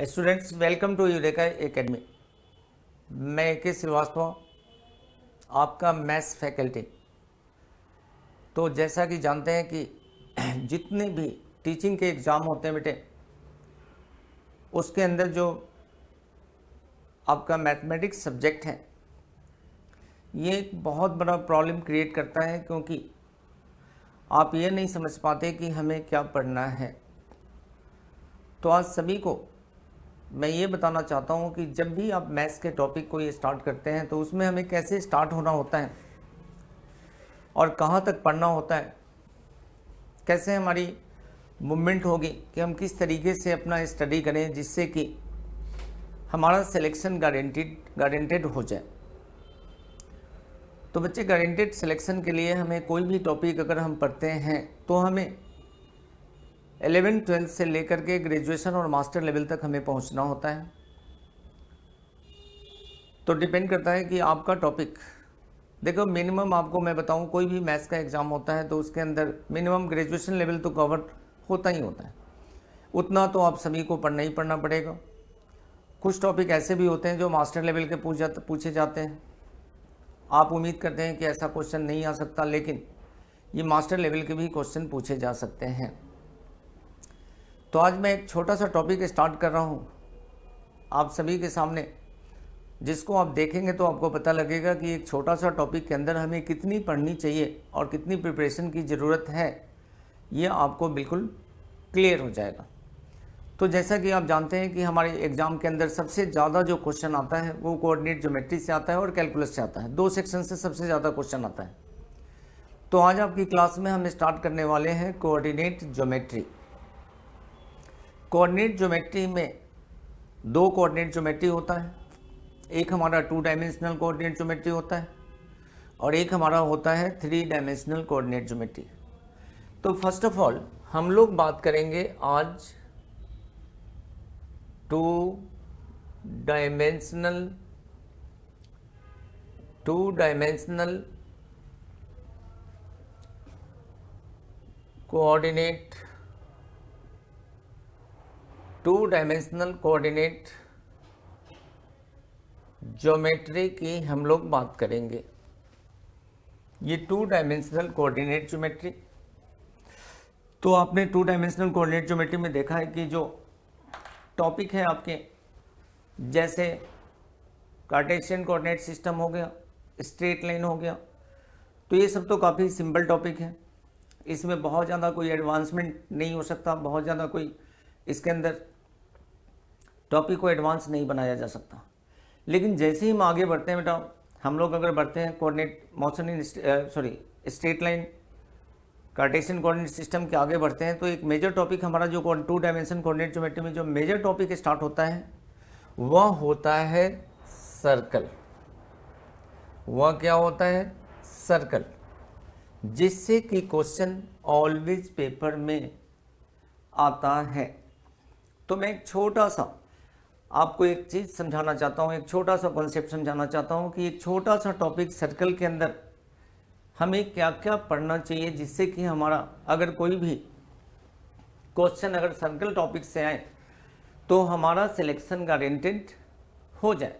Students, welcome to Eureka academy. मैं A K. Srivastava, आपका maths faculty. तो जैसा कि जानते हैं कि जितने भी टीचिंग के एग्ज़ाम होते हैं बेटे, उसके अंदर जो आपका मैथमेटिक्स सब्जेक्ट है, ये एक बहुत बड़ा प्रॉब्लम क्रिएट करता है, क्योंकि आप ये नहीं समझ पाते कि हमें क्या पढ़ना है। तो आज सभी को मैं ये बताना चाहता हूँ कि जब भी आप मैथ्स के टॉपिक को ये स्टार्ट करते हैं, तो उसमें हमें कैसे स्टार्ट होना होता है और कहाँ तक पढ़ना होता है, कैसे हमारी मूवमेंट होगी कि हम किस तरीके से अपना स्टडी करें जिससे कि हमारा सिलेक्शन गारंटेड हो जाए। तो बच्चे, गारंटेड सिलेक्शन के लिए हमें कोई भी टॉपिक अगर हम पढ़ते हैं तो हमें 11th-12th से लेकर के ग्रेजुएशन और मास्टर लेवल तक हमें पहुंचना होता है। तो डिपेंड करता है कि आपका टॉपिक, देखो मिनिमम आपको मैं बताऊं, कोई भी मैथ्स का एग्ज़ाम होता है तो उसके अंदर मिनिमम ग्रेजुएशन लेवल तो कवर होता ही होता है। उतना तो आप सभी को पढ़ना ही पढ़ना पड़ेगा। कुछ टॉपिक ऐसे भी होते हैं जो मास्टर लेवल के पूछे जाते हैं। आप उम्मीद करते हैं कि ऐसा क्वेश्चन नहीं आ सकता, लेकिन ये मास्टर लेवल के भी क्वेश्चन पूछे जा सकते हैं। तो आज मैं एक छोटा सा टॉपिक स्टार्ट कर रहा हूँ आप सभी के सामने, जिसको आप देखेंगे तो आपको पता लगेगा कि एक छोटा सा टॉपिक के अंदर हमें कितनी पढ़नी चाहिए और कितनी प्रिपरेशन की ज़रूरत है, ये आपको बिल्कुल क्लियर हो जाएगा। तो जैसा कि आप जानते हैं कि हमारे एग्ज़ाम के अंदर सबसे ज़्यादा जो क्वेश्चन आता है वो कोऑर्डिनेट ज्योमेट्री से आता है और कैलकुलस से आता है। 2 सेक्शन से सबसे ज़्यादा क्वेश्चन आता है। तो आज आपकी क्लास में हम स्टार्ट करने वाले हैं कोऑर्डिनेट ज्योमेट्री। कोऑर्डिनेट ज्योमेट्री में 2 कोऑर्डिनेट ज्योमेट्री होता है। एक हमारा 2 डायमेंशनल कोऑर्डिनेट ज्योमेट्री होता है और एक हमारा होता है 3 डायमेंशनल कोऑर्डिनेट ज्योमेट्री। तो फर्स्ट ऑफ ऑल हम लोग बात करेंगे आज 2 dimensional coordinate 2 dimensional coordinate geometry की हम लोग बात करेंगे। ये 2 डायमेंशनल कोऑर्डिनेट ज्योमेट्री, तो आपने 2 डायमेंशनल कोऑर्डिनेट ज्योमेट्री में देखा है कि जो टॉपिक है आपके, जैसे कार्टेशियन कोऑर्डिनेट सिस्टम हो गया, स्ट्रेट लाइन हो गया, तो ये सब तो काफ़ी सिंपल टॉपिक है। इसमें बहुत ज़्यादा कोई एडवांसमेंट नहीं हो सकता, बहुत ज़्यादा कोई इसके अंदर टॉपिक को एडवांस नहीं बनाया जा सकता। लेकिन जैसे ही हम आगे बढ़ते हैं बेटा, हम लोग अगर बढ़ते हैं coordinate motion in straight line Cartesian coordinate system के आगे बढ़ते हैं, तो एक मेजर टॉपिक हमारा जो 2 डायमेंशन कोऑर्डिनेट ज्योमेट्री में जो मेजर टॉपिक स्टार्ट होता है वह होता है सर्कल। वह क्या होता है? सर्कल, जिससे कि क्वेश्चन ऑलवेज पेपर में आता है। तो मैं एक छोटा सा आपको एक चीज़ समझाना चाहता हूँ, एक छोटा सा कॉन्सेप्ट समझाना चाहता हूँ कि एक छोटा सा टॉपिक सर्कल के अंदर हमें क्या क्या पढ़ना चाहिए, जिससे कि हमारा अगर कोई भी क्वेश्चन अगर सर्कल टॉपिक से आए तो हमारा सिलेक्शन गारंटेड हो जाए।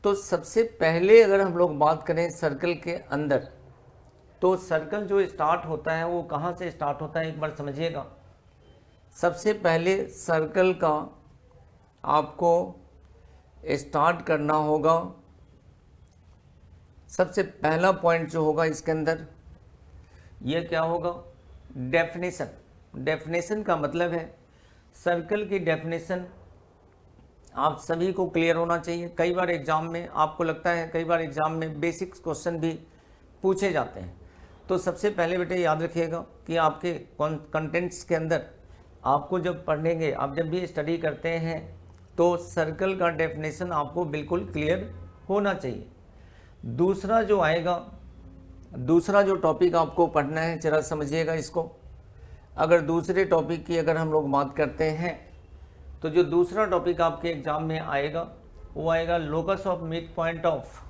तो सबसे पहले अगर हम लोग बात करें सर्कल के अंदर, तो सर्कल जो स्टार्ट होता है वो कहाँ से स्टार्ट होता है, एक बार समझिएगा। सबसे पहले सर्कल का आपको स्टार्ट करना होगा। सबसे पहला पॉइंट जो होगा इसके अंदर, ये क्या होगा? डेफिनेशन। डेफिनेशन का मतलब है, सर्कल की डेफिनेशन आप सभी को क्लियर होना चाहिए। कई बार एग्जाम में आपको लगता है, कई बार एग्जाम में बेसिक्स क्वेश्चन भी पूछे जाते हैं। तो सबसे पहले बेटे याद रखिएगा कि आपके कंटेंट्स के अंदर आपको जब पढ़ेंगे, आप जब भी स्टडी करते हैं, तो सर्कल का डेफिनेशन आपको बिल्कुल क्लियर होना चाहिए। दूसरा जो आएगा, दूसरा जो टॉपिक आपको पढ़ना है, जरा समझिएगा इसको। अगर दूसरे टॉपिक की अगर हम लोग बात करते हैं, तो जो दूसरा टॉपिक आपके एग्जाम में आएगा वो आएगा locus of mid point of,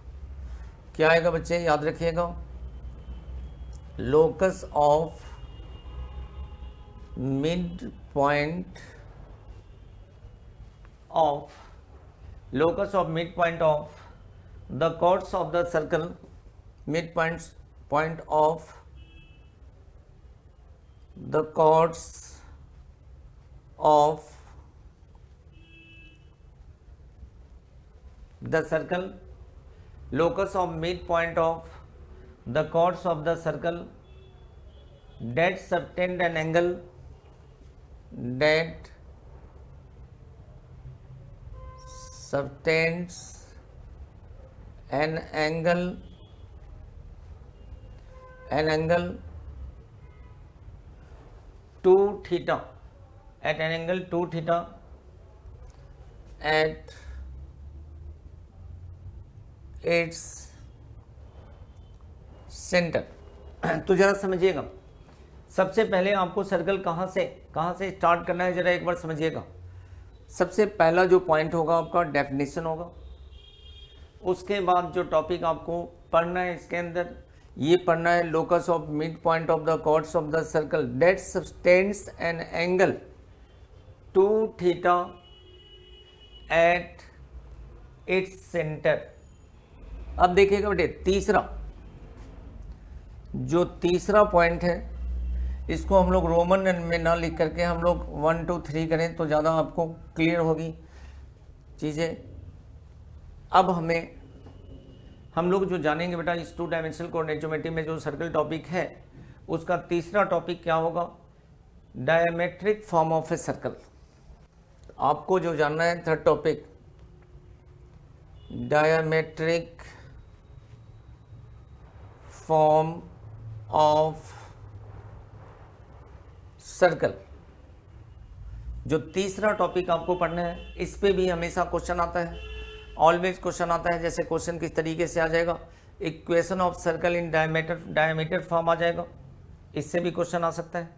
क्या आएगा बच्चे? याद रखिएगा, locus of mid point of midpoint of the chords of the circle, midpoint point of the chords of the circle, locus of midpoint of the chords of the circle that subtend an angle, that subtends an angle 2 theta, at an angle 2 theta at its centre. तो जरा समझिएगा, सबसे पहले आपको circle कहाँ से start करना है, जरा एक बार समझिएगा। सबसे पहला जो पॉइंट होगा आपका डेफिनेशन होगा, उसके बाद जो टॉपिक आपको पढ़ना है इसके अंदर ये पढ़ना है locus of mid point of the chords of the circle that sustains an angle 2 theta at its centre. अब देखिएगा बेटे, तीसरा पॉइंट है, इसको हम लोग रोमन में ना लिख करके हम लोग 1 2 3 करें तो ज़्यादा आपको क्लियर होगी चीज़ें। अब हम लोग जो जानेंगे बेटा इस 2 डायमेंशनल कोऑर्डिनेट ज्योमेट्री में जो सर्कल टॉपिक है उसका तीसरा टॉपिक क्या होगा, diametric form of a circle. आपको जो जानना है third topic, diametric form of circle. जो तीसरा टॉपिक आपको पढ़ना है इस पे भी हमेशा क्वेश्चन आता है, ऑलवेज क्वेश्चन आता है। जैसे क्वेश्चन किस तरीके से आ जाएगा, equation of circle in diameter form आ जाएगा, इससे भी क्वेश्चन आ सकता है।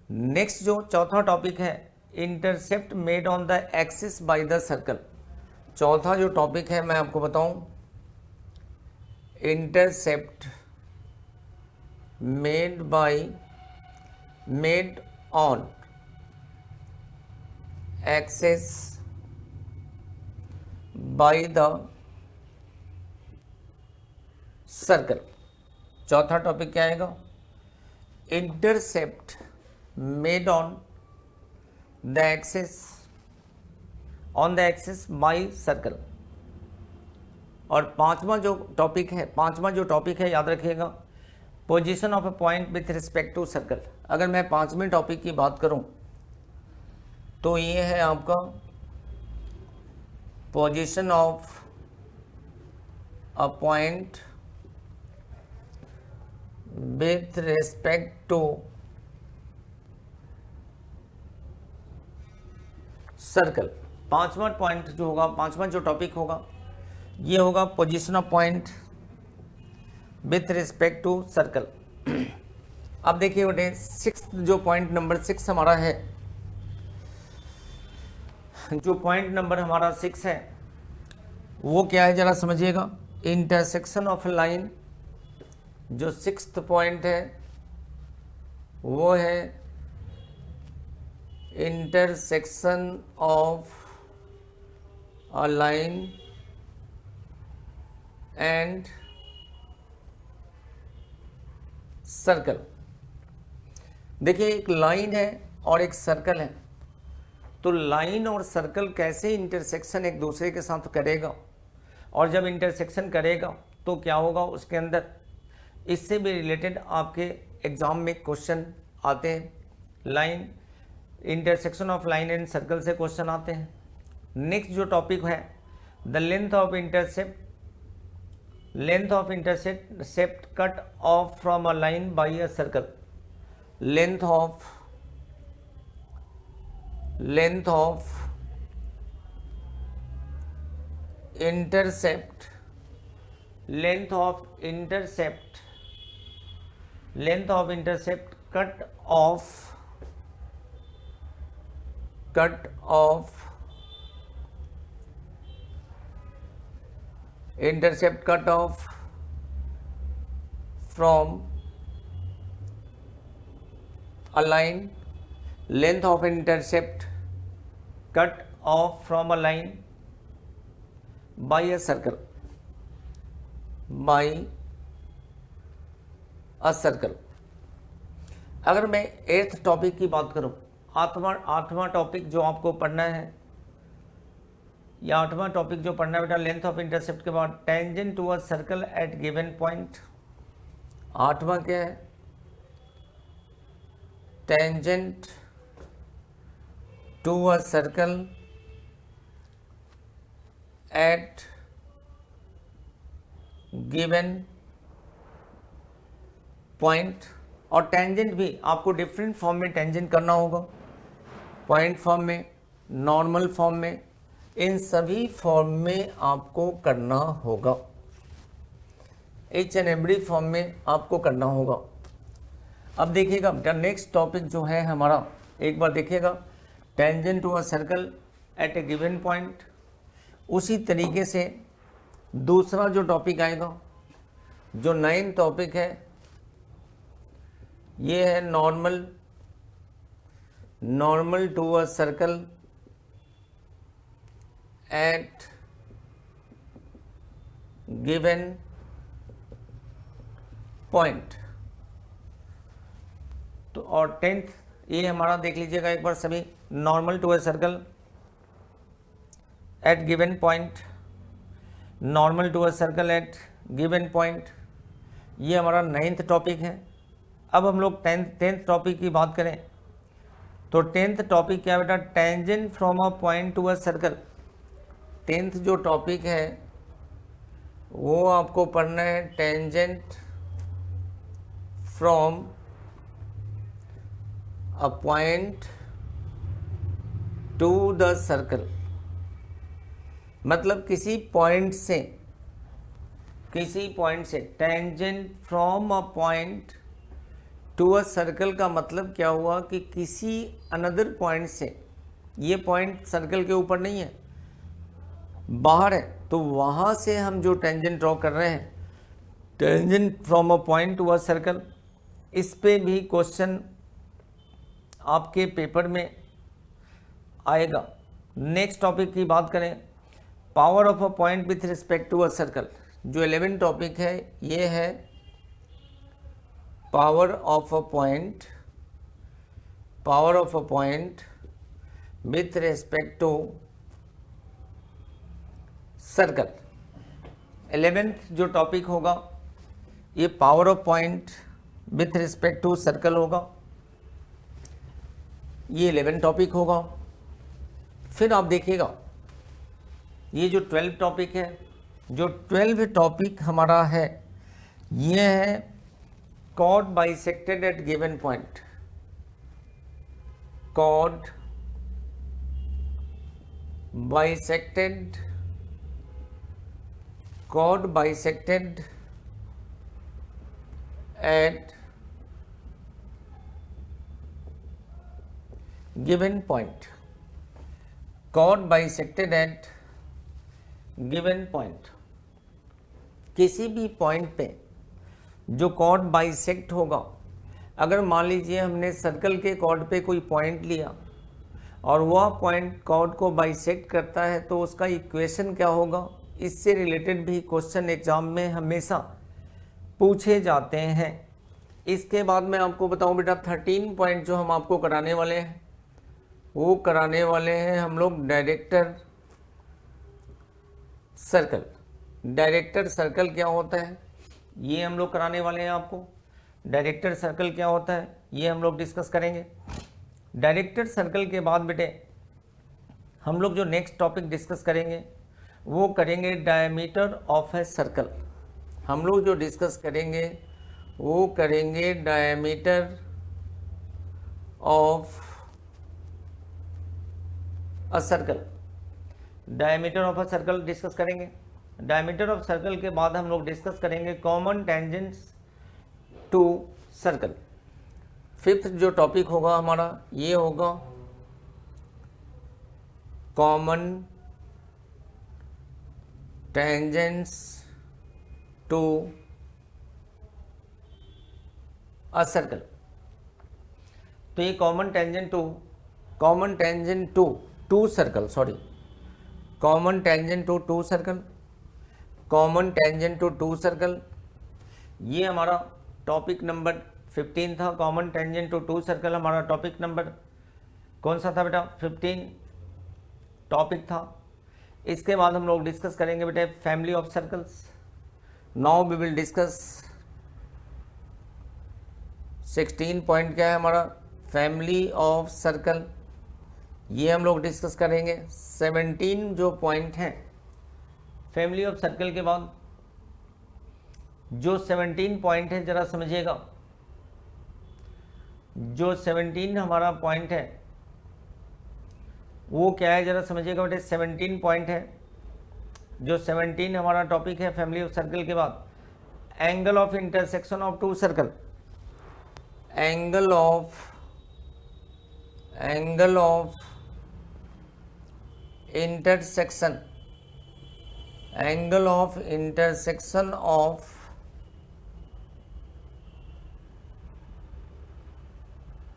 नेक्स्ट जो चौथा टॉपिक है, intercept made on the axis by the circle. चौथा जो टॉपिक है मैं आपको बताऊं, intercept made on axis by the circle. चौथा टॉपिक क्या आएगा, intercept made on the axis by circle. और पांचवा जो टॉपिक है याद रखिएगा, position of a point with respect to circle. अगर मैं पांचवें टॉपिक की बात करूं तो ये है आपका position of a point with respect to circle. पांचवा पॉइंट जो होगा, पांचवा जो टॉपिक होगा ये होगा position of point with respect to circle. अब देखिए बेटे, जो पॉइंट नंबर 6 हमारा है, जो पॉइंट नंबर हमारा 6 है वो क्या है जरा समझिएगा, इंटरसेक्शन ऑफ लाइन। जो 6th पॉइंट है वो है intersection of a line and circle. देखिए एक लाइन है और एक सर्कल है, तो लाइन और सर्कल कैसे इंटरसेक्शन एक दूसरे के साथ करेगा, और जब इंटरसेक्शन करेगा तो क्या होगा उसके अंदर, इससे भी रिलेटेड आपके एग्जाम में क्वेश्चन आते हैं। Line, intersection of line and circle से क्वेश्चन आते हैं। नेक्स्ट जो टॉपिक है, the length of intercept cut off from a line by a circle. Length of intercept cut off intercept cut off from a line, length of intercept cut off from a line by a circle, by a circle. अगर मैं 8th topic की बात करूं, आठवां topic जो आपको पढ़ना है, या 8वां टॉपिक जो पढ़ना है बेटा, लेंथ ऑफ इंटरसेप्ट के बाद tangent to a circle at given point. 8वां क्या है? Tangent to a circle at given point. और टेंजेंट भी आपको डिफरेंट फॉर्म में टेंजेंट करना होगा, पॉइंट फॉर्म में, नॉर्मल फॉर्म में, इन सभी फॉर्म में आपको करना होगा, एच एंड एवरी फॉर्म में आपको करना होगा। अब देखिएगा बेटा, नेक्स्ट टॉपिक जो है हमारा, एक बार देखिएगा, tangent to a circle at a given point. उसी तरीके से दूसरा जो टॉपिक आएगा, जो 9 टॉपिक है, ये है normal to a circle at given point. तो और 10th ये हमारा देख लीजिएगा एक बार सभी, normal to a circle at given point, normal to a circle at given point, ये हमारा 9th टॉपिक है। अब हम लोग 10th टॉपिक की बात करें तो 10th टॉपिक क्या बेटा, tangent from a point to a circle. 10th जो टॉपिक है वो आपको पढ़ना है tangent from a point to the circle. मतलब किसी पॉइंट से tangent from a point to a circle का मतलब क्या हुआ कि किसी अनदर पॉइंट से, ये पॉइंट सर्कल के ऊपर नहीं है, बाहर है, तो वहाँ से हम जो टेंजेंट ड्रॉ कर रहे हैं, tangent from a point to a circle, इस पे भी क्वेश्चन आपके पेपर में आएगा। नेक्स्ट टॉपिक की बात करें, power of a point with respect to a circle. जो 11 टॉपिक है ये है power of a point with respect to circle. 11th जो टॉपिक होगा ये power of point with respect to circle होगा, ये 11 टॉपिक होगा। फिर आप देखिएगा ये जो 12 टॉपिक है, जो 12 टॉपिक हमारा है ये है chord bisected at given point. Chord bisected at given point. Chord bisected at given point, किसी भी पॉइंट पे जो कॉर्ड बाइसेक्ट होगा, अगर मान लीजिए हमने सर्कल के कॉर्ड पे कोई पॉइंट लिया और वह पॉइंट कॉर्ड को बाइसेक्ट करता है तो उसका इक्वेशन क्या होगा, इससे रिलेटेड भी क्वेश्चन एग्जाम में हमेशा पूछे जाते हैं। इसके बाद मैं आपको बताऊं बेटा, 13 पॉइंट जो हम आपको कराने वाले हैं वो कराने वाले हैं हम लोग डायरेक्टर सर्कल। डायरेक्टर सर्कल क्या होता है ये हम लोग कराने वाले हैं आपको। डायरेक्टर सर्कल क्या होता है ये हम लोग डिस्कस करेंगे। डायरेक्टर सर्कल के बाद बेटे हम लोग जो नेक्स्ट टॉपिक डिस्कस करेंगे वो करेंगे डायमीटर ऑफ ए सर्कल। हम लोग जो डिस्कस करेंगे वो करेंगे diameter of a circle. Diameter of a circle discuss करेंगे। डायमीटर ऑफ सर्कल के बाद हम लोग डिस्कस करेंगे common tangents to circle. 5th जो टॉपिक होगा हमारा ये होगा common tangents to a circle. तो ये common tangent to two circle, sorry, common tangent to two circle, common tangent to two circle, ये हमारा टॉपिक नंबर 15 था। Common tangent to two circle हमारा टॉपिक नंबर कौन सा था बेटा? 15 टॉपिक था। इसके बाद हम लोग डिस्कस करेंगे बेटे family of circles. Now we will discuss 16 point क्या है हमारा? फैमिली ऑफ सर्कल, ये हम लोग डिस्कस करेंगे। 17 जो पॉइंट हैं फैमिली ऑफ सर्कल के बाद, जो 17 पॉइंट है जरा समझिएगा। जो 17 हमारा पॉइंट है वो क्या है जरा समझिएगा बेटे। 17 पॉइंट है, जो 17 हमारा टॉपिक है फैमिली ऑफ सर्कल के बाद, angle of intersection of two circle, angle of intersection, angle of intersection of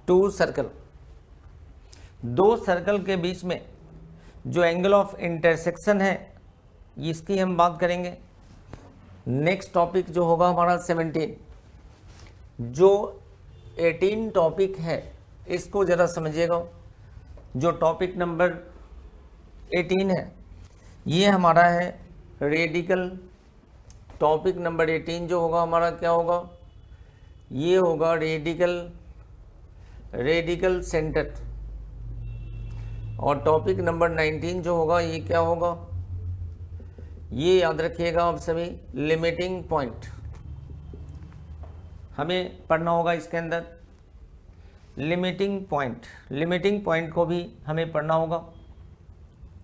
two circle, दो सर्कल के बीच में जो एंगल ऑफ इंटरसेक्शन है इसकी हम बात करेंगे। नेक्स्ट टॉपिक जो होगा हमारा 17, जो 18 टॉपिक है इसको ज़रा समझिएगा। जो टॉपिक नंबर 18 है ये हमारा है रेडिकल। टॉपिक नंबर 18 जो होगा हमारा क्या होगा? ये होगा रेडिकल सेंटर। और टॉपिक नंबर 19 जो होगा ये क्या होगा? ये याद रखिएगा आप सभी, लिमिटिंग पॉइंट हमें पढ़ना होगा इसके अंदर। लिमिटिंग पॉइंट को भी हमें पढ़ना होगा।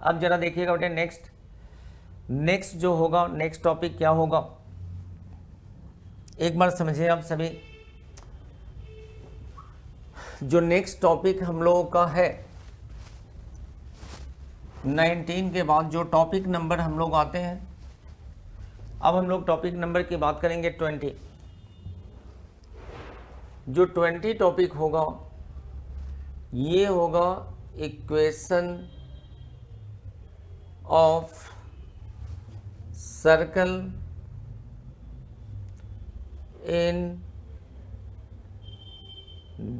अब जरा देखिएगा बेटे नेक्स्ट जो होगा, नेक्स्ट टॉपिक क्या होगा एक बार समझिए आप सभी। जो नेक्स्ट टॉपिक हम लोगों का है 19 के बाद जो टॉपिक नंबर हम लोग आते हैं, अब हम लोग टॉपिक नंबर की बात करेंगे 20। जो 20 टॉपिक होगा ये होगा equation of circle in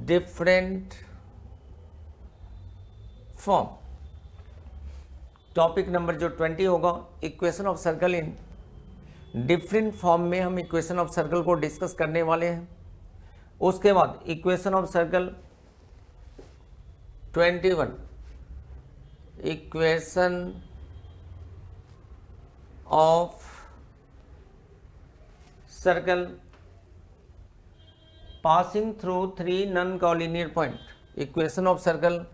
different form. Topic number जो 20 होगा equation of circle in different form में हम इक्वेशन ऑफ सर्कल को डिस्कस करने वाले हैं। उसके बाद equation of circle 21, equation of circle passing through 3 non collinear point, equation of circle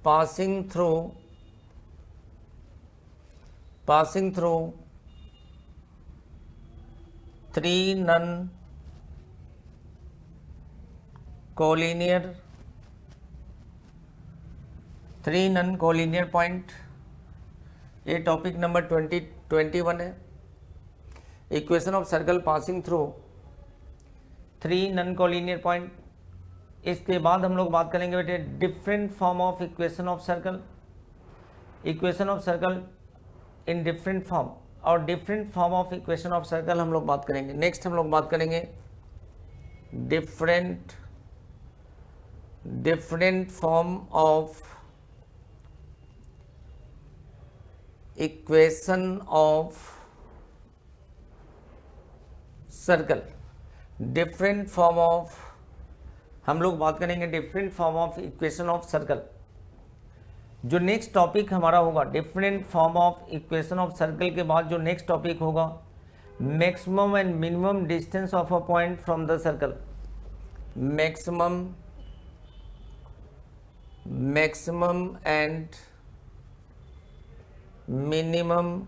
passing through 3 non-collinear point, ये टॉपिक नंबर 21 है। Equation of circle passing through 3 non-collinear point. इसके बाद हम लोग बात करेंगे बेटे different form of equation of circle, equation of circle in different form, और different form of equation of circle हम लोग बात करेंगे। नेक्स्ट हम लोग बात करेंगे different form of equation of circle, different form of, हम लोग बात करेंगे different form of equation of circle. जो नेक्स्ट टॉपिक हमारा होगा different form of equation of circle के बाद जो नेक्स्ट टॉपिक होगा maximum and minimum distance of a point from the circle, maximum and minimum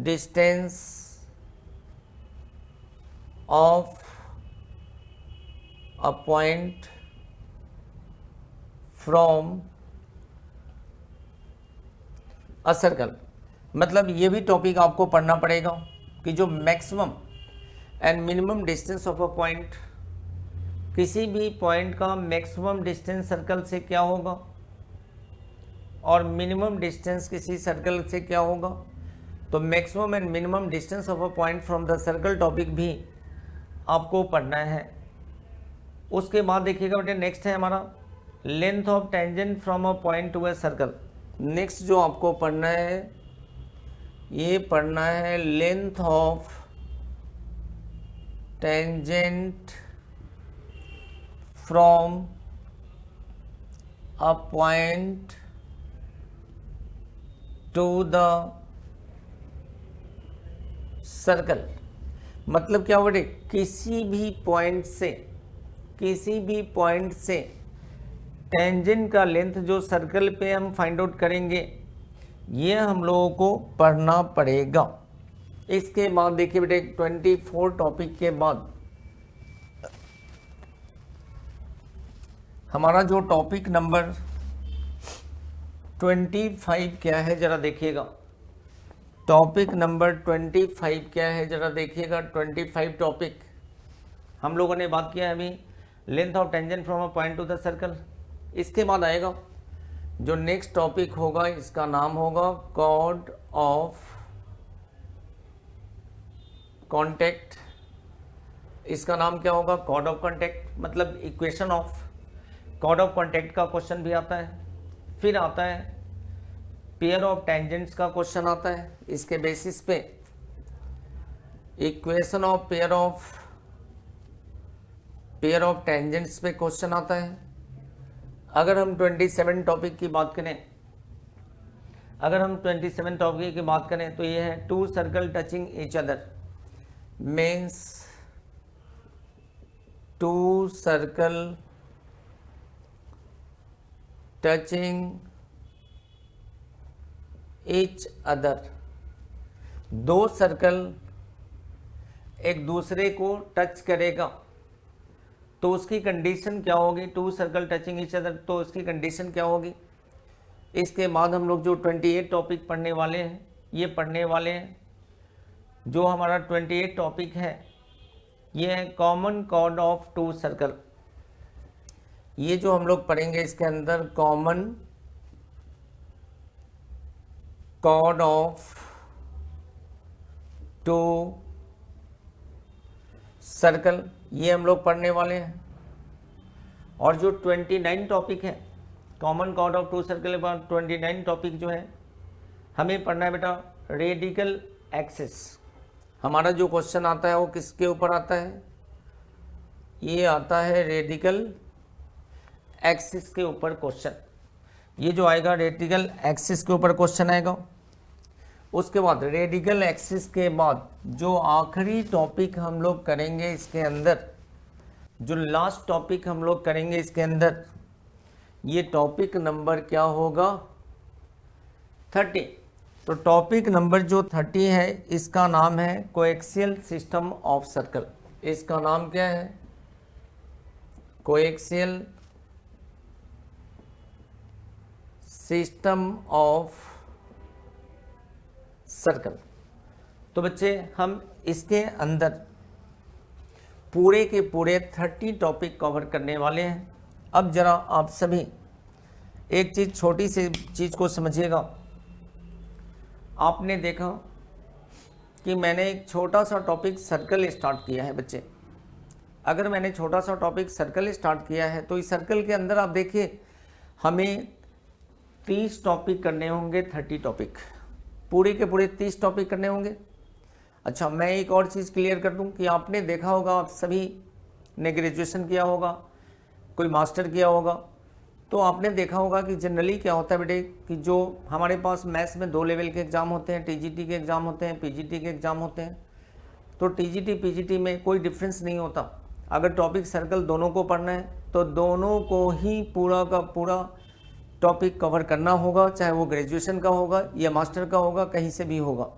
distance of a point from a circle. मतलब ये भी टॉपिक आपको पढ़ना पड़ेगा कि जो maximum and minimum distance of a point किसी भी पॉइंट का मैक्सिमम डिस्टेंस सर्कल से क्या होगा और मिनिमम डिस्टेंस किसी सर्कल से क्या होगा। तो maximum and minimum distance of a point from the circle topic भी आपको पढ़ना है। उसके बाद देखिएगा बेटे नेक्स्ट है हमारा length of tangent from a point to a circle. Next जो आपको पढ़ना है ये पढ़ना है length of tangent from a point to the circle. मतलब क्या बेटे, किसी भी पॉइंट से टेंजेंट का लेंथ जो सर्कल पे हम फाइंड आउट करेंगे ये हम लोगों को पढ़ना पड़ेगा। इसके बाद देखिए बेटे 24 टॉपिक के बाद हमारा जो टॉपिक नंबर 25 क्या है जरा देखिएगा। टॉपिक नंबर 25 क्या है जरा देखिएगा। 25 टॉपिक हम लोगों ने बात किया है अभी length of tangent from a point to the circle. इसके बाद आएगा जो नेक्स्ट टॉपिक होगा इसका नाम होगा कॉर्ड ऑफ कॉन्टैक्ट। इसका नाम क्या होगा, कॉर्ड ऑफ कॉन्टैक्ट, मतलब equation of chord of contact का क्वेश्चन भी आता है। फिर आता है पेयर ऑफ टेंजेंट्स का क्वेश्चन आता है। इसके बेसिस पे equation of pair of tangents पे क्वेश्चन आता है। अगर हम 27 टॉपिक की बात करें तो ये है two circle touching each other means two circle touching each other. दो सर्कल एक दूसरे को टच करेगा तो उसकी कंडीशन क्या होगी, two circle touching each other, तो उसकी कंडीशन क्या होगी। इसके बाद हम लोग जो 28 टॉपिक पढ़ने वाले हैं जो हमारा 28 टॉपिक है ये है common chord of two circle. ये जो हम लोग पढ़ेंगे इसके अंदर common chord of two circle ये हम लोग पढ़ने वाले हैं। और जो 29 टॉपिक है common chord of two circle के बाद 29 टॉपिक जो है हमें पढ़ना है बेटा रेडिकल एक्सिस। हमारा जो क्वेश्चन आता है वो किसके ऊपर आता है, ये आता है रेडिकल एक्सिस के ऊपर क्वेश्चन। ये जो आएगा रेडिकल एक्सिस के ऊपर क्वेश्चन आएगा। उसके बाद रेडिकल एक्सिस के बाद जो आखिरी टॉपिक हम लोग करेंगे इसके अंदर, जो लास्ट टॉपिक हम लोग करेंगे इसके अंदर, ये टॉपिक नंबर क्या होगा 30। तो टॉपिक नंबर जो 30 है इसका नाम है कोएक्सियल सिस्टम ऑफ सर्कल। इसका नाम क्या है, कोएक्सियल सिस्टम ऑफ सर्कल। तो बच्चे हम इसके अंदर पूरे के पूरे 30 टॉपिक कवर करने वाले हैं। अब जरा आप सभी एक चीज़, छोटी सी चीज़ को समझिएगा। आपने देखा कि मैंने एक छोटा सा टॉपिक सर्कल स्टार्ट किया है बच्चे। अगर मैंने छोटा सा टॉपिक सर्कल स्टार्ट किया है तो इस सर्कल के अंदर आप देखिए हमें 30 टॉपिक करने होंगे। 30 टॉपिक पूरे के पूरे 30 टॉपिक करने होंगे। अच्छा, मैं एक और चीज़ क्लियर कर दूं कि आपने देखा होगा, आप सभी ने ग्रेजुएशन किया होगा, कोई मास्टर किया होगा, तो आपने देखा होगा कि जनरली क्या होता है बेटे कि जो हमारे पास मैथ्स में 2 लेवल के एग्ज़ाम होते हैं, टीजीटी के एग्ज़ाम होते हैं, पीजीटी के एग्ज़ाम होते हैं। तो टीजीटी पीजीटी में कोई डिफरेंस नहीं होता। अगर टॉपिक सर्कल दोनों को पढ़ना है तो दोनों को ही पूरा का पूरा टॉपिक कवर करना होगा, चाहे वो ग्रेजुएशन का होगा या मास्टर का होगा, कहीं से भी होगा।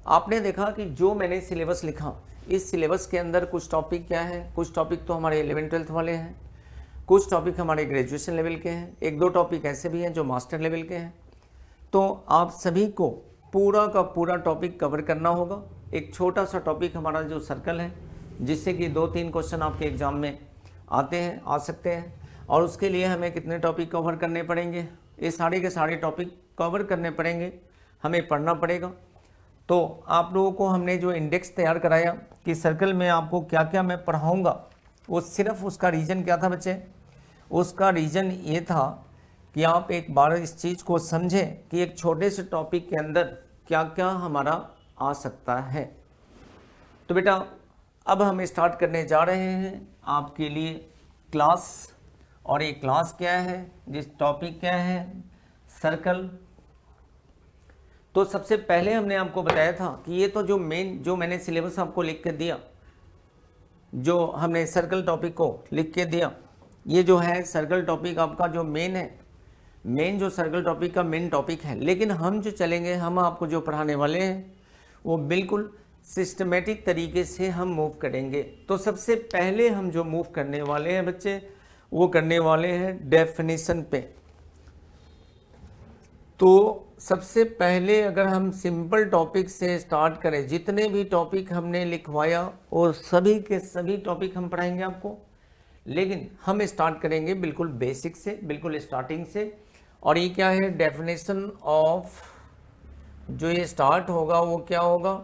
आपने देखा कि जो मैंने सिलेबस लिखा, इस सिलेबस के अंदर कुछ टॉपिक क्या है, कुछ टॉपिक तो हमारे 11th-12th वाले हैं, कुछ टॉपिक हमारे ग्रेजुएशन लेवल के हैं, 1-2 टॉपिक ऐसे भी हैं जो मास्टर लेवल के हैं। तो आप सभी को पूरा का पूरा टॉपिक कवर करना होगा। एक छोटा सा टॉपिक हमारा जो सर्कल है जिससे कि 2-3 क्वेश्चन आपके एग्ज़ाम में आ सकते हैं। और उसके लिए हमें कितने टॉपिक कवर करने पड़ेंगे, ये सारे के सारे टॉपिक कवर करने पड़ेंगे, हमें पढ़ना पड़ेगा। तो आप लोगों को हमने जो इंडेक्स तैयार कराया कि सर्कल में आपको क्या क्या मैं पढ़ाऊँगा, वो सिर्फ उसका रीज़न क्या था बच्चे, उसका रीज़न ये था कि आप एक बार इस चीज़ को समझें कि एक छोटे से टॉपिक के अंदर क्या क्या हमारा आ सकता है। तो बेटा अब हम स्टार्ट करने जा रहे हैं आपके लिए क्लास। और ये क्लास क्या है, जिस टॉपिक क्या है, सर्कल। तो सबसे पहले हमने आपको बताया था कि ये तो जो मैंने सिलेबस आपको लिख के दिया, जो हमने सर्कल टॉपिक को लिख के दिया, ये जो है सर्कल टॉपिक आपका जो मेन है, मेन जो सर्कल टॉपिक का मेन टॉपिक है। लेकिन हम जो चलेंगे, हम आपको जो पढ़ाने वाले हैं वो बिल्कुल सिस्टमेटिक तरीके से हम मूव करेंगे। तो सबसे पहले हम जो मूव करने वाले हैं बच्चे, वो करने वाले हैं डेफिनेशन पे। तो सबसे पहले अगर हम सिंपल टॉपिक से स्टार्ट करें, जितने भी टॉपिक हमने लिखवाया वो सभी के सभी टॉपिक हम पढ़ाएंगे आपको, लेकिन हम स्टार्ट करेंगे बिल्कुल बेसिक से, बिल्कुल स्टार्टिंग से। और ये क्या है, डेफिनेशन ऑफ, जो ये स्टार्ट होगा वो क्या होगा,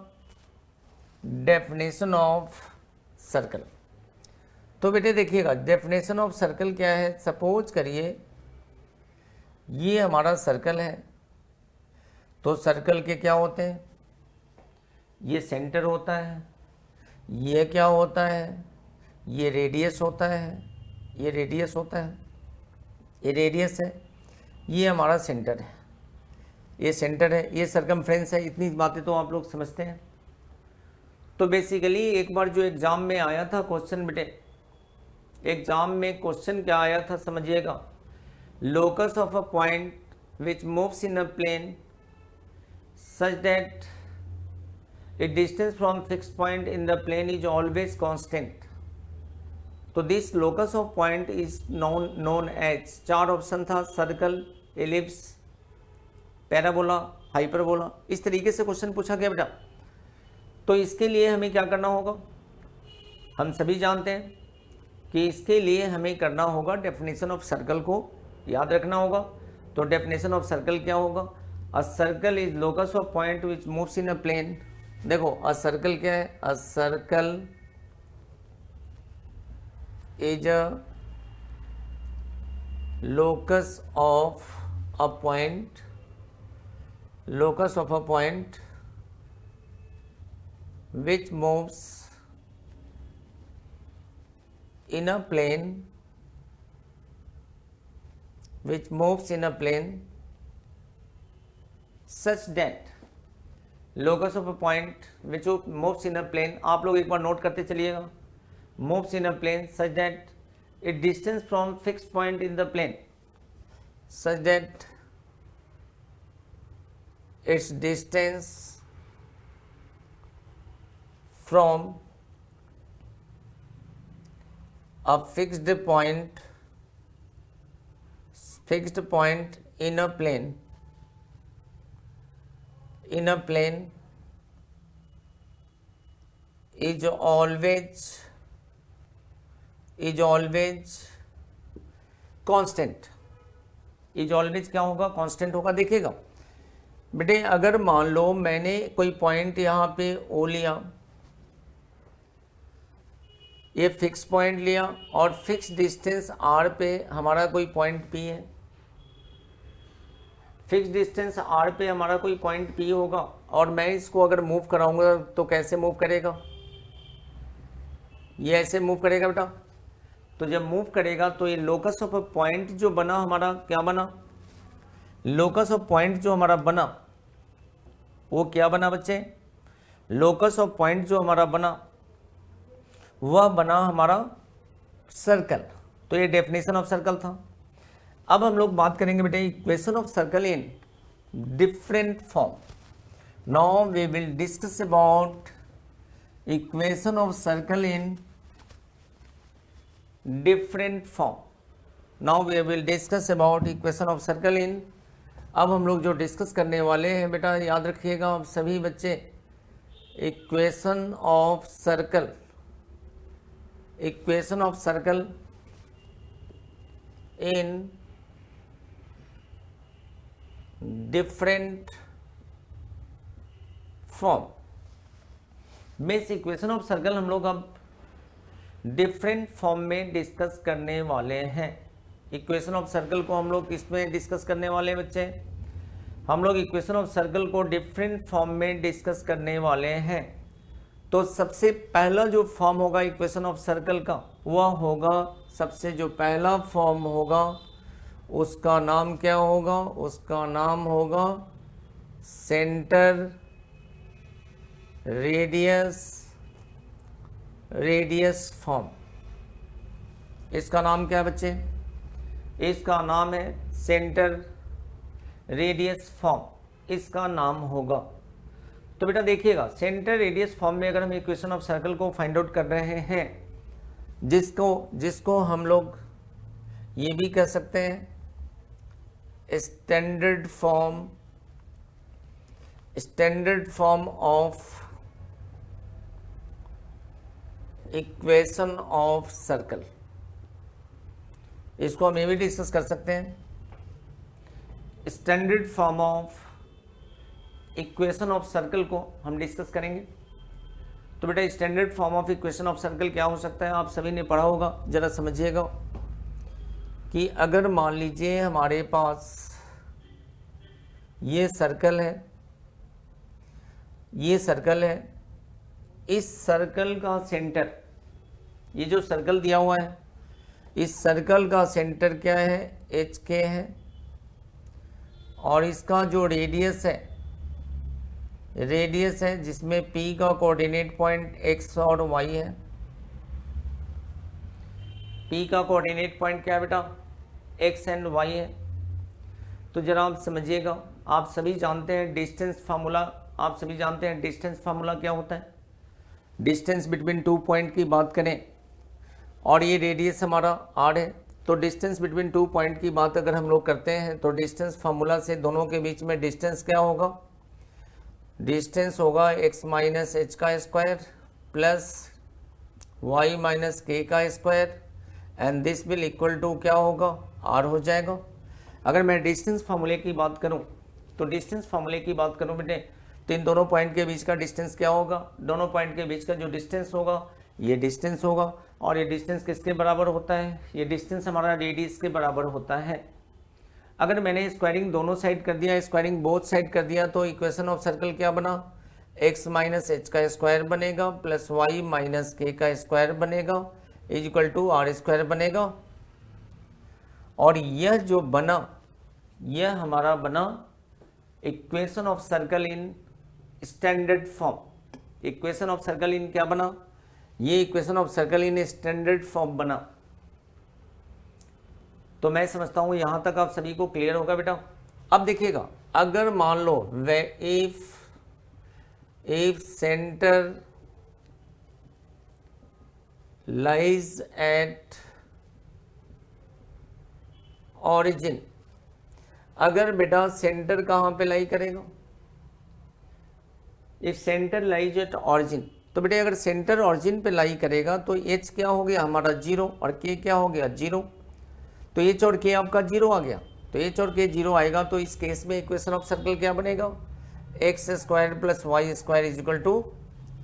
डेफिनेशन ऑफ सर्कल। तो बेटे देखिएगा, डेफिनेशन ऑफ सर्कल क्या है। सपोज करिए ये हमारा सर्कल है, तो सर्कल के क्या होते हैं, ये सेंटर होता है, ये क्या होता है, ये रेडियस होता है, ये रेडियस होता है, ये रेडियस है, ये हमारा सेंटर है, ये सेंटर है, ये सर्कमफ्रेंस है। इतनी बातें तो आप लोग समझते हैं। तो बेसिकली एक बार जो एग्ज़ाम में आया था क्वेश्चन, बेटे एग्ज़ाम में क्वेश्चन क्या आया था समझिएगा, locus of a point which moves in a plane such that the distance from fixed point in the plane is always constant. तो this locus of point is known as, 4 option था, circle, ellipse, parabola, hyperbola. इस तरीके से question पूछा गया बेटा। तो इसके लिए हमें क्या करना होगा, हम सभी जानते हैं कि इसके लिए हमें करना होगा, डेफिनेशन ऑफ सर्कल को याद रखना होगा। तो डेफिनेशन ऑफ सर्कल क्या होगा, a circle is locus of point which moves in a plane. देखो अ सर्कल क्या है, a circle is a locus of a point, locus of a point which moves in a plane, which moves in a plane such that locus of a point which moves in a plane, आप लोग एक बार note करते चलिएगा, moves in a plane such that its distance from fixed point in the plane, such that its distance from a fixed point in a plane, is always constant, is always क्या होगा, constant होगा। देखिएगा बेटे, अगर मान लो मैंने कोई point यहाँ पे ओ लिया, ये फिक्स पॉइंट लिया, और फिक्स डिस्टेंस आर पे हमारा कोई पॉइंट पी है, फिक्स डिस्टेंस आर पे हमारा कोई पॉइंट पी होगा, और मैं इसको अगर मूव कराऊंगा तो कैसे मूव करेगा, ये ऐसे मूव करेगा बेटा। तो जब मूव करेगा तो ये लोकस ऑफ पॉइंट जो बना हमारा, क्या बना, लोकस ऑफ पॉइंट जो हमारा बना वो क्या बना बच्चे, लोकस ऑफ पॉइंट जो हमारा बना वह बना हमारा सर्कल। तो ये डेफिनेशन ऑफ सर्कल था। अब हम लोग बात करेंगे बेटे equation of circle in different form. Now we will discuss about equation of circle in different form. Now we will discuss about equation of circle in, अब हम लोग जो डिस्कस करने वाले हैं बेटा, याद रखिएगा आप सभी बच्चे, equation of circle equation of circle in different form. Base equation of circle हम लोग अब डिफरेंट फॉर्म में डिस्कस करने वाले हैं। इक्वेशन ऑफ सर्कल को हम लोग किसमें डिस्कस करने वाले हैं बच्चे? हम लोग इक्वेशन ऑफ सर्कल को डिफरेंट फॉर्म में डिस्कस करने वाले हैं। तो सबसे पहला जो फॉर्म होगा इक्वेशन ऑफ सर्कल का वह होगा, सबसे जो पहला फॉर्म होगा उसका नाम क्या होगा? उसका नाम होगा सेंटर रेडियस फॉर्म। इसका नाम क्या है बच्चे? इसका नाम है सेंटर रेडियस फॉर्म, इसका नाम होगा। तो बेटा देखिएगा, सेंटर रेडियस फॉर्म में अगर हम इक्वेशन ऑफ सर्कल को फाइंड आउट कर रहे हैं, जिसको हम लोग ये भी कह सकते हैं standard form of equation of circle, इसको हम ये भी डिस्कस कर सकते हैं। Standard form of equation of circle को हम डिस्कस करेंगे। तो बेटा standard form of equation of circle क्या हो सकता है? आप सभी ने पढ़ा होगा, जरा समझिएगा कि अगर मान लीजिए हमारे पास ये सर्कल है, इस सर्कल का सेंटर, ये जो सर्कल दिया हुआ है, इस सर्कल का सेंटर क्या है? एच के है, और इसका जो रेडियस है जिसमें पी का कोऑर्डिनेट पॉइंट एक्स और वाई है। पी का कोऑर्डिनेट पॉइंट क्या है बेटा? एक्स एंड वाई है। तो जरा आप समझिएगा, आप सभी जानते हैं डिस्टेंस फार्मूला, डिस्टेंस फार्मूला क्या होता है? डिस्टेंस बिटवीन टू पॉइंट की बात करें और ये रेडियस हमारा आर है, तो डिस्टेंस बिटवीन टू पॉइंट की बात अगर हम लोग करते हैं तो डिस्टेंस फार्मूला से दोनों के बीच में डिस्टेंस क्या होगा? डिस्टेंस होगा x माइनस एच का square plus y minus K का square, and this will equal to क्या होगा? r हो जाएगा। अगर मैं डिस्टेंस फार्मूले की बात करूं बेटे, तो इन दोनों पॉइंट के बीच का डिस्टेंस क्या होगा? दोनों पॉइंट के बीच का जो डिस्टेंस होगा ये डिस्टेंस होगा, और ये डिस्टेंस किसके बराबर होता है? ये डिस्टेंस हमारा रेडियस के बराबर होता है। अगर मैंने स्क्वायरिंग दोनों साइड कर दिया, स्क्वायरिंग बोथ साइड कर दिया, तो इक्वेशन ऑफ सर्कल क्या बना? x माइनस एच का स्क्वायर बनेगा प्लस y माइनस के का स्क्वायर बनेगा is equal to R square बनेगा। और यह जो बना, यह हमारा बना equation of circle in standard form. Equation of circle in क्या बना? ये equation of circle in standard form बना। तो मैं समझता हूं यहां तक आप सभी को क्लियर होगा बेटा। अब देखिएगा, अगर मान लो if centre lies at origin, अगर बेटा सेंटर कहां पे लाई करेगा? If centre lies at origin, तो बेटे अगर सेंटर ऑरिजिन पे लाई करेगा तो h क्या हो गया हमारा 0 और k क्या हो गया 0। तो h और k आपका 0 आ गया, तो h और k 0 आएगा, तो इस केस में इक्वेशन ऑफ सर्कल क्या बनेगा? X square plus Y square is equal to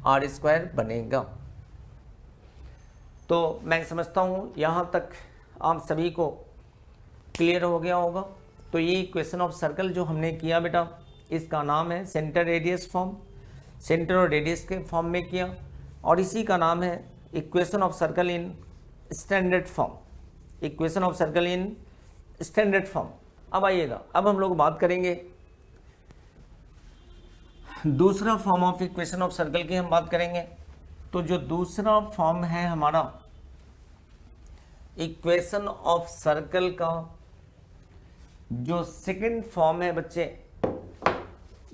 R square बनेगा। तो मैं समझता हूँ यहाँ तक आप सभी को क्लियर हो गया होगा। तो ये इक्वेशन ऑफ सर्कल जो हमने किया बेटा, इसका नाम है सेंटर रेडियस फॉर्म, सेंटर और रेडियस के फॉर्म में किया, और इसी का नाम है equation of circle in standard form. Equation of circle in standard form. अब आइएगा, अब हम लोग बात करेंगे दूसरा form of equation of circle की हम बात करेंगे। तो जो दूसरा फॉर्म है हमारा इक्वेशन ऑफ सर्कल का, जो सेकंड फॉर्म है बच्चे,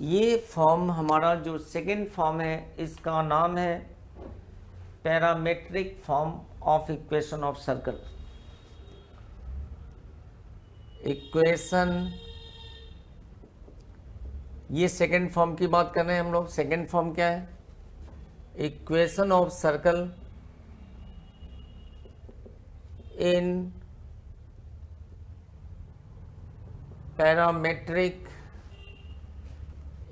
ये फॉर्म हमारा जो सेकंड फॉर्म है इसका नाम है parametric form of equation of circle. Equation, ये सेकंड फॉर्म की बात कर रहे हैं हम लोग। सेकंड फॉर्म क्या है? Equation of circle in parametric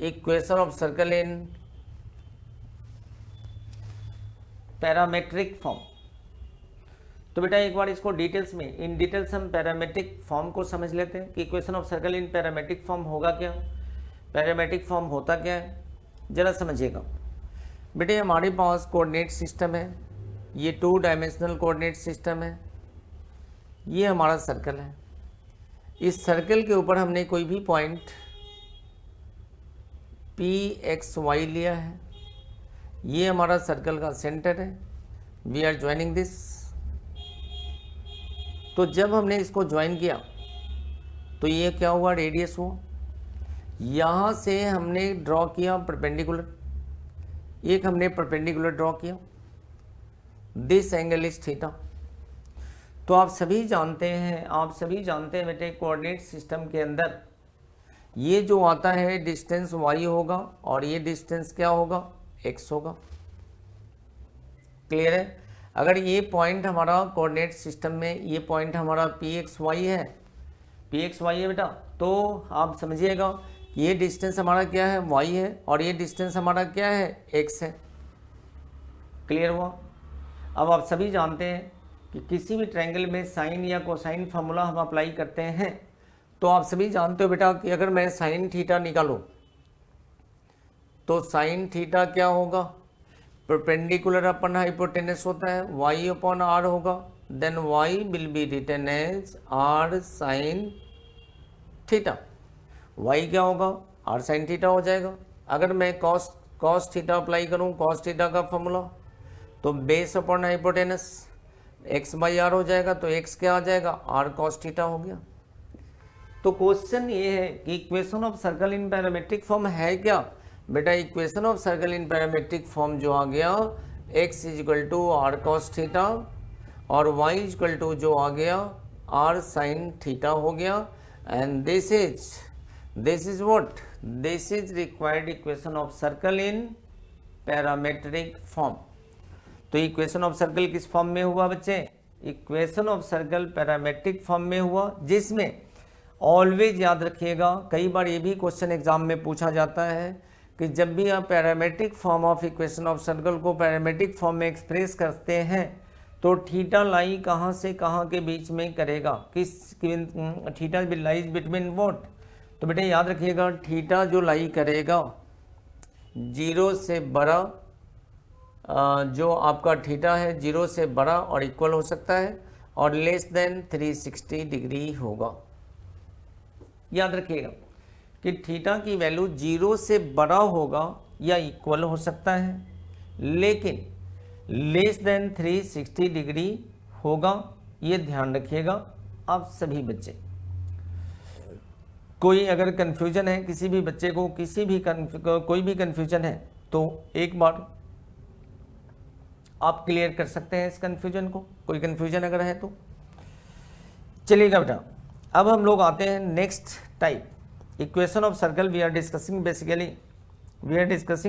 equation of circle in parametric form. तो बेटा एक बार इसको डिटेल्स में, इन डिटेल्स हम पैरामेट्रिक फॉर्म को समझ लेते हैं कि equation of circle in parametric form होगा क्या, पैरामेट्रिक फॉर्म होता क्या है, जरा समझिएगा। बेटे हमारे पास कोऑर्डिनेट सिस्टम है, ये 2 डायमेंशनल कोऑर्डिनेट सिस्टम है, ये हमारा सर्कल है। इस सर्कल के ऊपर हमने कोई भी पॉइंट P(x,y) लिया है, ये हमारा सर्कल का सेंटर है। We are joining this. तो जब हमने इसको ज्वाइन किया तो ये क्या हुआ, रेडियस हुआ। यहाँ से हमने ड्रॉ किया परपेंडिकुलर, एक हमने परपेंडिकुलर ड्रॉ किया, दिस एंगल इज थीटा। तो आप सभी जानते हैं बेटे कोऑर्डिनेट सिस्टम के अंदर ये जो आता है डिस्टेंस y होगा और ये डिस्टेंस क्या होगा, x होगा। क्लियर है। अगर ये पॉइंट हमारा कोऑर्डिनेट सिस्टम में, ये पॉइंट हमारा Px y है बेटा, तो आप समझिएगा ये डिस्टेंस हमारा क्या है, y है, और ये डिस्टेंस हमारा क्या है, x है। क्लियर हुआ। अब आप सभी जानते हैं कि किसी भी ट्रायंगल में साइन या कोसाइन फार्मूला हम अप्लाई करते हैं, तो आप सभी जानते हो बेटा कि अगर मैं साइन थीटा निकालूं तो साइन थीटा क्या होगा, परपेंडिकुलर अपन हाइपोटेनस होता है, y अपॉन r होगा, then y will be written as r sine theta. y क्या होगा, r साइन थीटा हो जाएगा। अगर मैं cos थीटा अप्लाई करूं, cos थीटा का फॉर्मूला, तो बेस अपॉन हाइपोटेनस x/r हो जाएगा, तो x क्या आ जाएगा, r cos थीटा हो गया। तो क्वेश्चन ये है कि equation of circle in parametric form है क्या बेटा। Equation of circle in parametric form जो आ गया, x = r cos थीटा और y = जो आ गया r sin थीटा हो गया। And this is what, this is required equation of circle in parametric form. तो इक्वेशन ऑफ सर्कल किस फॉर्म में हुआ बच्चे, equation of circle parametric form में हुआ, जिसमें ऑलवेज याद रखिएगा, कई बार ये भी क्वेश्चन एग्जाम में पूछा जाता है कि जब भी आप parametric form of equation of circle को पैरामेट्रिक फॉर्म में एक्सप्रेस करते हैं तो थीटा लाई कहाँ से कहाँ के बीच में करेगा, theta will lies between what. तो बेटे याद रखिएगा, थीटा जो लाई करेगा 0 से बड़ा, जो आपका थीटा है 0 से बड़ा और इक्वल हो सकता है, और लेस देन 360 डिग्री होगा। याद रखिएगा कि थीटा की वैल्यू 0 से बड़ा होगा या इक्वल हो सकता है, लेकिन लेस देन 360 डिग्री होगा। ये ध्यान रखिएगा आप सभी बच्चे। कोई अगर कन्फ्यूजन है, किसी भी बच्चे को कोई भी कन्फ्यूजन है, तो एक बार आप क्लियर कर सकते हैं इस कन्फ्यूजन को, कोई कन्फ्यूजन अगर है तो। चलिएगा बेटा, अब हम लोग आते हैं next type, equation of circle. We are discussing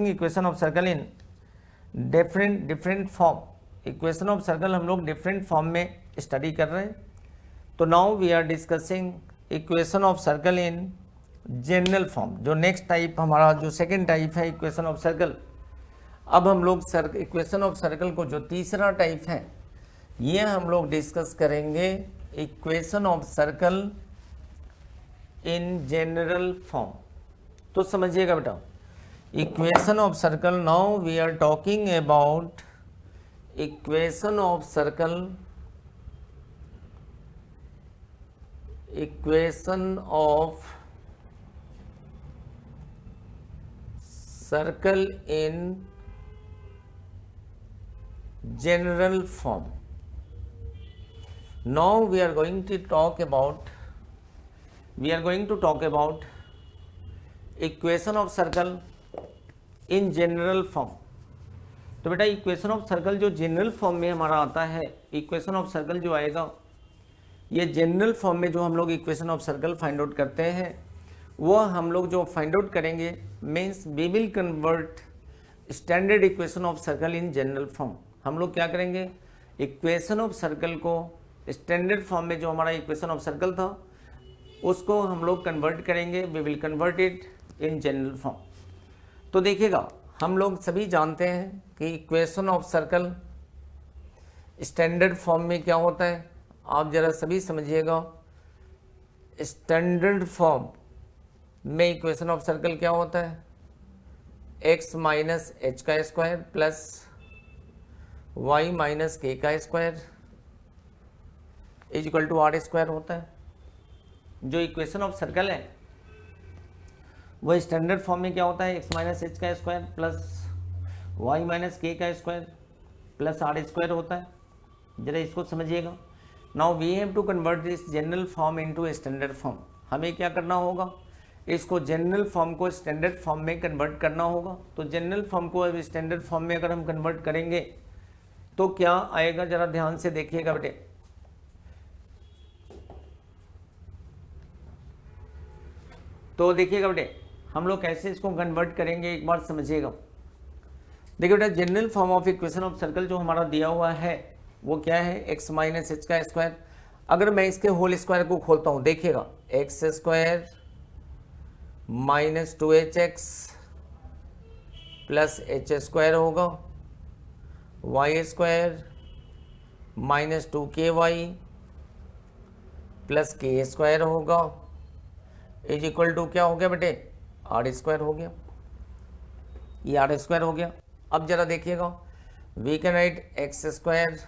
equation of circle in different form. Equation of circle हम लोग डिफरेंट फॉर्म में स्टडी कर रहे हैं। तो now we are discussing equation of circle in general form. जो नेक्स्ट टाइप हमारा जो सेकेंड टाइप है इक्वेशन ऑफ सर्कल। अब हम लोग इक्वेशन ऑफ सर्कल को जो तीसरा टाइप है, ये हम लोग डिस्कस करेंगे equation of circle in general form. तो समझिएगा बेटा, equation of circle, now we are talking about equation of circle in general form. Now we are going to talk about equation of circle in general form. तो बेटा equation of circle जो general form में हमारा आता है, equation of circle जो आएगा, ये जनरल फॉर्म में जो हम लोग equation of circle find out करते हैं, वो हम लोग जो फाइंड आउट करेंगे means we will convert standard equation of circle in general form. हम लोग क्या करेंगे, इक्वेशन ऑफ सर्कल को स्टैंडर्ड फॉर्म में जो हमारा इक्वेशन ऑफ सर्कल था उसको हम लोग कन्वर्ट करेंगे, we will convert it in general form. तो देखिएगा, हम लोग सभी जानते हैं कि equation of circle standard form में क्या होता है, आप जरा सभी समझिएगा। स्टैंडर्ड फॉर्म में इक्वेशन ऑफ सर्कल क्या होता है, x माइनस एच का square plus Y minus K का square is equal to R square होता है। जो इक्वेशन ऑफ सर्कल है वो स्टैंडर्ड फॉर्म में क्या होता है, x माइनस एच का square plus Y minus K का स्क्वायर प्लस आर स्क्वायर होता है। जरा इसको समझिएगा। Now we have to convert this general form into standard form. हमें क्या करना होगा, इसको जनरल फॉर्म को स्टैंडर्ड फॉर्म में कन्वर्ट करना होगा। तो जनरल फॉर्म को अब स्टैंडर्ड फॉर्म में अगर हम कन्वर्ट करेंगे तो क्या आएगा, जरा ध्यान से देखिएगा बेटे। तो देखिएगा बेटे, हम लोग कैसे इसको कन्वर्ट करेंगे एक बार समझिएगा। देखिए बेटा, general form of equation of circle जो हमारा दिया हुआ है वो क्या है, एक्स माइनस एच का स्क्वायर। अगर मैं इसके होल स्क्वायर को खोलता हूँ, देखिएगा x square minus 2hx plus H square होगा, y square minus 2ky plus के स्क्वायर होगा इज इक्वल टू क्या हो गया बेटे, आर स्क्वायर हो गया। ये आर स्क्वायर हो गया। अब जरा देखिएगा, we can write X square,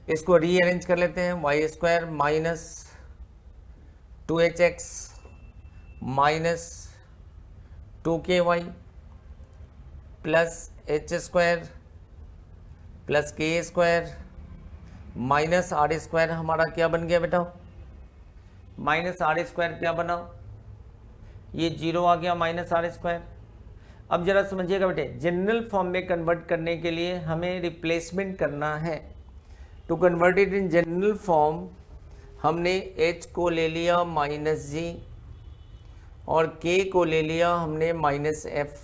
इसको रीअरेंज कर लेते हैं, Y square minus 2hx minus 2ky plus H square plus के स्क्वायर माइनस आर स्क्वायर हमारा क्या बन गया बेटा, माइनस आर स्क्वायर क्या बना, ये 0 आ गया माइनस आर स्क्वायर। अब जरा समझिएगा बेटे, जनरल फॉर्म में कन्वर्ट करने के लिए हमें रिप्लेसमेंट करना है। To convert it in general form हमने h को ले लिया माइनस जी और k को ले लिया हमने माइनस एफ।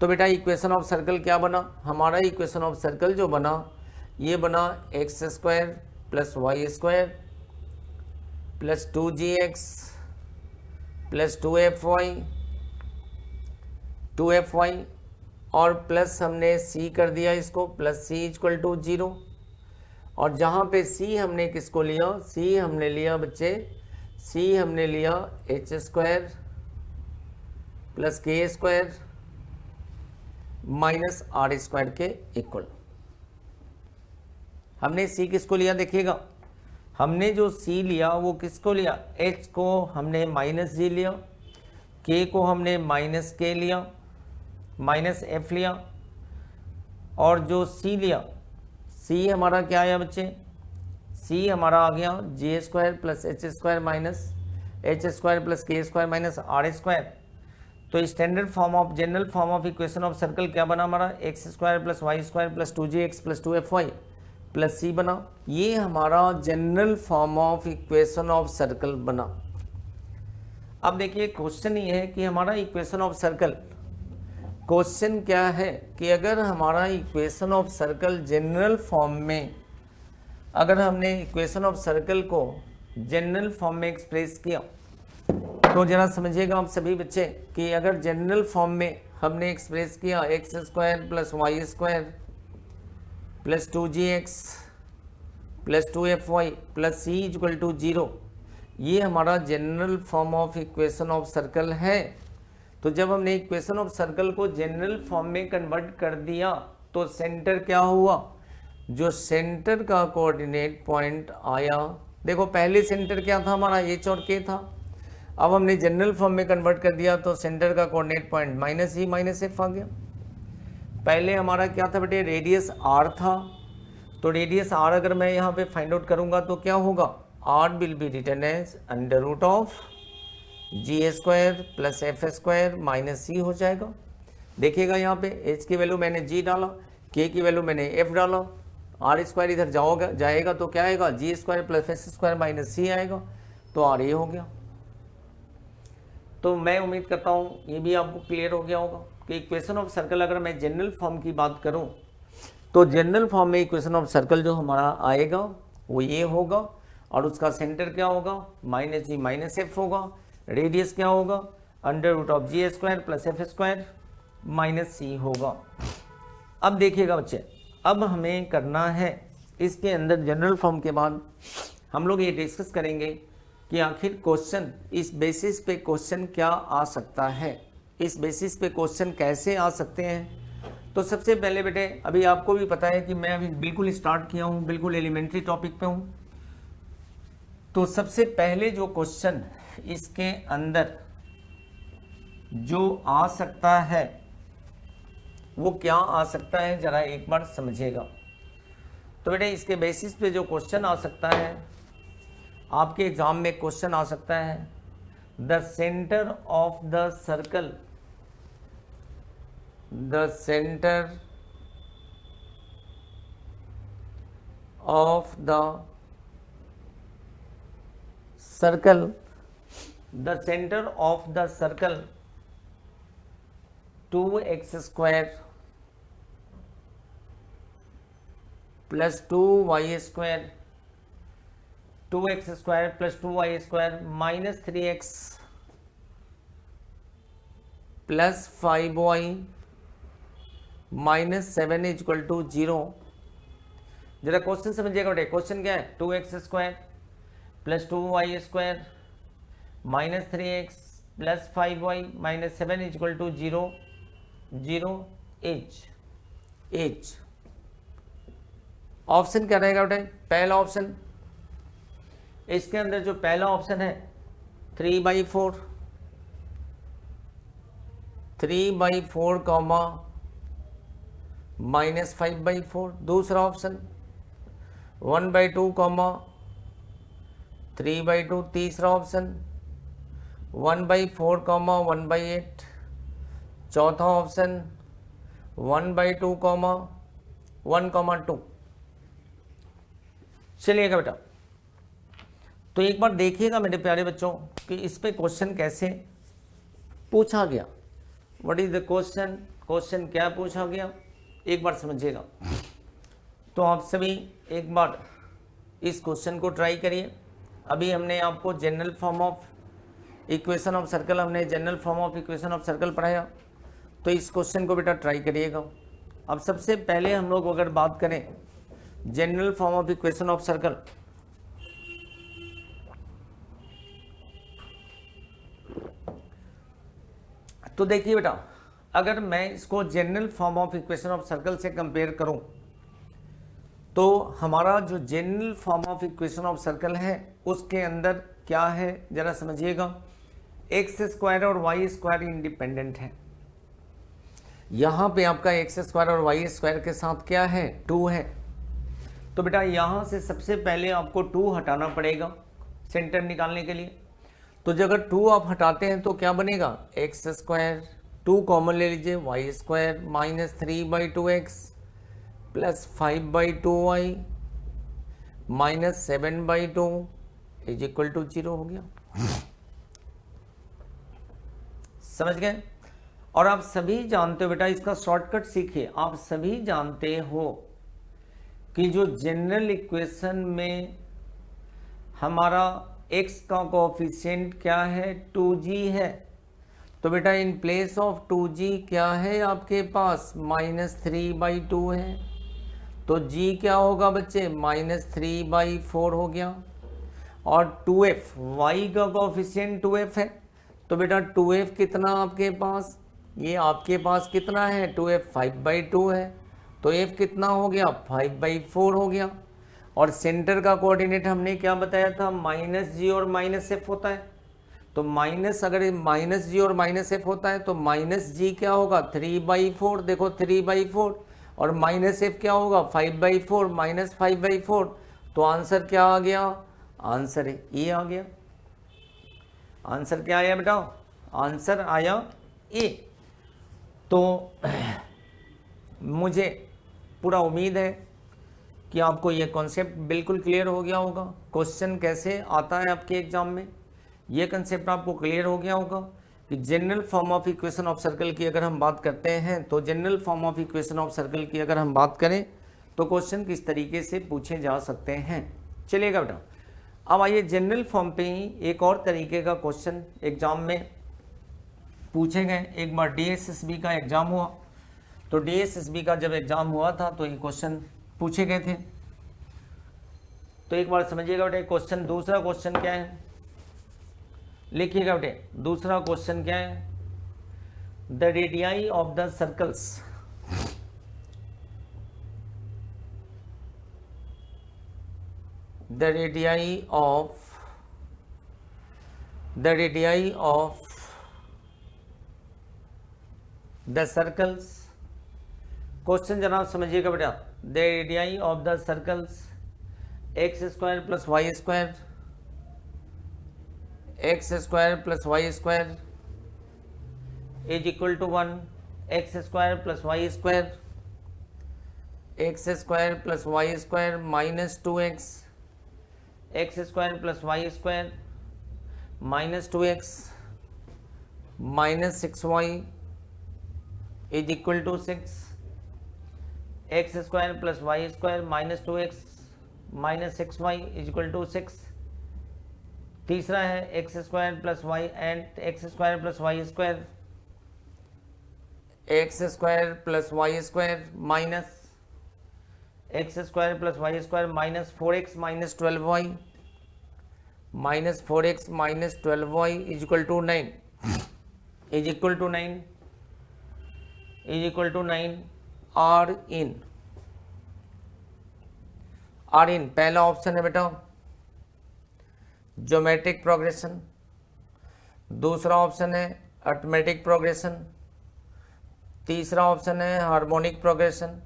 तो बेटा इक्वेशन ऑफ सर्कल क्या बना, हमारा इक्वेशन ऑफ सर्कल जो बना ये बना X square plus Y square plus 2gx plus 2fy और प्लस हमने c कर दिया इसको, प्लस c इक्वल टू 0। और जहाँ पे c हमने किसको लिया, c हमने लिया बच्चे, c हमने लिया एच स्क्वायर प्लस के स्क्वायर माइनस आर स्क्वायर के इक्वल। हमने c किसको लिया, देखिएगा हमने जो c लिया वो किसको लिया, h को हमने माइनस जी लिया, k को हमने माइनस k लिया, माइनस f लिया, और जो c लिया, c हमारा क्या आया बच्चे, c हमारा आ गया g square plus H square minus h square plus के स्क्वायर माइनस आर स्क्वायर। तो standard form of general form of equation of circle क्या बना हमारा, x square plus Y square plus 2gx plus 2fy plus c बना। ये हमारा general form of equation of circle बना। अब देखिए क्वेश्चन ये है कि हमारा इक्वेशन ऑफ सर्कल, क्वेश्चन क्या है कि अगर हमारा equation of circle general form में, अगर हमने इक्वेशन ऑफ सर्कल को जनरल फॉर्म में एक्सप्रेस किया तो जरा समझिएगा आप सभी बच्चे कि अगर जनरल फॉर्म में हमने एक्सप्रेस किया X square plus Y square plus 2gx plus 2fy plus c equal to 0, ये हमारा general form of equation of circle है। तो जब हमने इक्वेशन ऑफ सर्कल को जनरल फॉर्म में कन्वर्ट कर दिया तो सेंटर क्या हुआ, जो सेंटर का कोऑर्डिनेट पॉइंट आया, देखो पहले सेंटर क्या था हमारा, h और k था। अब हमने जनरल फॉर्म में कन्वर्ट कर दिया तो सेंटर का coordinate point minus g minus F आ गया। पहले हमारा क्या था बेटे, रेडियस r था, तो रेडियस r अगर मैं यहाँ पे फाइंड आउट करूँगा तो क्या होगा, r will be written as under root of g square plus f square minus c हो जाएगा। देखिएगा यहाँ पे h की वैल्यू मैंने g डाला, k की वैल्यू मैंने f डाला, r स्क्वायर इधर जाएगा तो क्या आएगा, g square plus s square minus c आएगा, तो r ये हो गया। तो मैं उम्मीद करता हूँ ये भी आपको क्लियर हो गया होगा कि इक्वेशन ऑफ सर्कल अगर मैं जनरल फॉर्म की बात करूँ तो जनरल फॉर्म में इक्वेशन ऑफ सर्कल जो हमारा आएगा वो ये होगा, और उसका सेंटर क्या होगा, माइनस जी माइनस एफ होगा, रेडियस क्या होगा, under root of g square plus f square minus c होगा। अब देखिएगा बच्चे, अब हमें करना है इसके अंदर जनरल फॉर्म के बाद हम लोग ये डिस्कस करेंगे कि आखिर क्वेश्चन इस बेसिस पे क्वेश्चन क्या आ सकता है, इस बेसिस पे क्वेश्चन कैसे आ सकते हैं। तो सबसे पहले बेटे, अभी आपको भी पता है कि मैं अभी बिल्कुल स्टार्ट किया हूँ, बिल्कुल एलिमेंट्री टॉपिक पे हूँ। तो सबसे पहले जो क्वेश्चन इसके अंदर जो आ सकता है वो क्या आ सकता है, जरा एक बार समझिएगा। तो बेटे इसके बेसिस पे जो क्वेश्चन आ सकता है, आपके एग्जाम में क्वेश्चन आ सकता है, the centre of the circle, the centre of the circle, the centre of the circle 2x square plus 2y square, 2x square plus 2y square minus 3x plus 5y minus 7 equal to 0। जरा question समझिएगा बेटे, question क्या है, 2x square plus 2y square minus 3x plus 5y minus 7 equal to 0, 0 H. Option क्या रहेगा बेटे, पहला option, इसके अंदर जो पहला ऑप्शन है 3/4, 3/4 कॉमा माइनस 5/4। दूसरा ऑप्शन 1/2 कॉमा 3/2। तीसरा ऑप्शन 1/4 कॉमा 1/8। चौथा ऑप्शन 1/2 कॉमा 1,2। चलिएगा बेटा, तो एक बार देखिएगा मेरे प्यारे बच्चों कि इस पे क्वेश्चन कैसे पूछा गया, what is the question, question क्या पूछा गया, एक बार समझिएगा। तो आप सभी एक बार इस क्वेश्चन को ट्राई करिए। अभी हमने आपको general form of equation of circle, हमने general form of equation of circle पढ़ाया, तो इस क्वेश्चन को बेटा ट्राई करिएगा। अब सबसे पहले हम लोग अगर बात करें general form of equation of circle, तो देखिए बेटा, अगर मैं इसको general form of equation of circle से कंपेयर करूं, तो हमारा जो general form of equation of circle है उसके अंदर क्या है, जरा समझिएगा। एक्स स्क्वायर और वाई स्क्वायर इंडिपेंडेंट है। यहाँ पे आपका एक्स स्क्वायर और वाई स्क्वायर के साथ क्या है, 2 है। तो बेटा यहाँ से सबसे पहले आपको 2 हटाना पड़ेगा सेंटर निकालने के लिए। तो जब अगर 2 आप हटाते हैं तो क्या बनेगा, एक्स स्क्वायर, 2 कॉमन ले लीजिए, Y square minus 3/2x plus 5/2y minus 7/2 is equal to 0 हो गया। समझ गए। और आप सभी जानते हो बेटा, इसका शॉर्टकट सीखिए। आप सभी जानते हो कि जो जनरल इक्वेशन में हमारा x का कोएफिशिएंट क्या है, 2g है। तो बेटा इन प्लेस ऑफ 2g क्या है आपके पास, माइनस 3/2 है। तो g क्या होगा बच्चे, माइनस 3/4 हो गया। और 2f, y का कोएफिशिएंट 2f है। तो बेटा 2f कितना आपके पास, ये आपके पास कितना है, 2f 5/2 है। तो f कितना हो गया, 5/4 हो गया। और सेंटर का कोऑर्डिनेट हमने क्या बताया था, माइनस जी और माइनस एफ होता है। तो माइनस, अगर माइनस जी और माइनस एफ होता है तो माइनस जी क्या होगा, 3/4, देखो 3/4, और माइनस एफ क्या होगा, 5/4 माइनस 5/4। तो आंसर क्या आ गया, आंसर ए आ गया। आंसर क्या आया बेटा, आंसर आया ए। तो मुझे पूरा उम्मीद है कि आपको ये कॉन्सेप्ट बिल्कुल क्लियर हो गया होगा। क्वेश्चन कैसे आता है आपके एग्जाम में, ये कंसेप्ट आपको क्लियर हो गया होगा कि general form of equation of circle की अगर हम बात करते हैं, तो general form of equation of circle की अगर हम बात करें तो क्वेश्चन किस तरीके से पूछे जा सकते हैं। चलिएगा बेटा, अब आइए जनरल फॉर्म पे ही एक और तरीके का क्वेश्चन एग्जाम में पूछे गए। एक बार डीएसएसबी का एग्जाम हुआ, तो डीएसएसबी का जब एग्जाम हुआ था तो ये क्वेश्चन पूछे गए थे। तो एक बार समझिएगा बेटे क्वेश्चन, दूसरा क्वेश्चन क्या है, लिखिएगा बेटे दूसरा क्वेश्चन क्या है। The radii of the circles, the radii of the circles, question जनाब समझिएगा बेटा। The radii of the circles X square plus Y square, X square plus Y square is equal to 1, X square plus Y square, X square plus Y square minus 2x, X square plus Y square minus 2x minus 6y is equal to 6, X square plus Y square minus 2x minus 6y is equal to 6। तीसरा है X square plus Y and X square plus Y square, X square plus Y square minus X square plus Y square minus 4x minus 12y minus 4x minus 12y is equal to 9, is equal to 9, is equal to 9। Are in पहला option है बेटा geometric progression, दूसरा option है arithmetic progression, तीसरा option है harmonic progression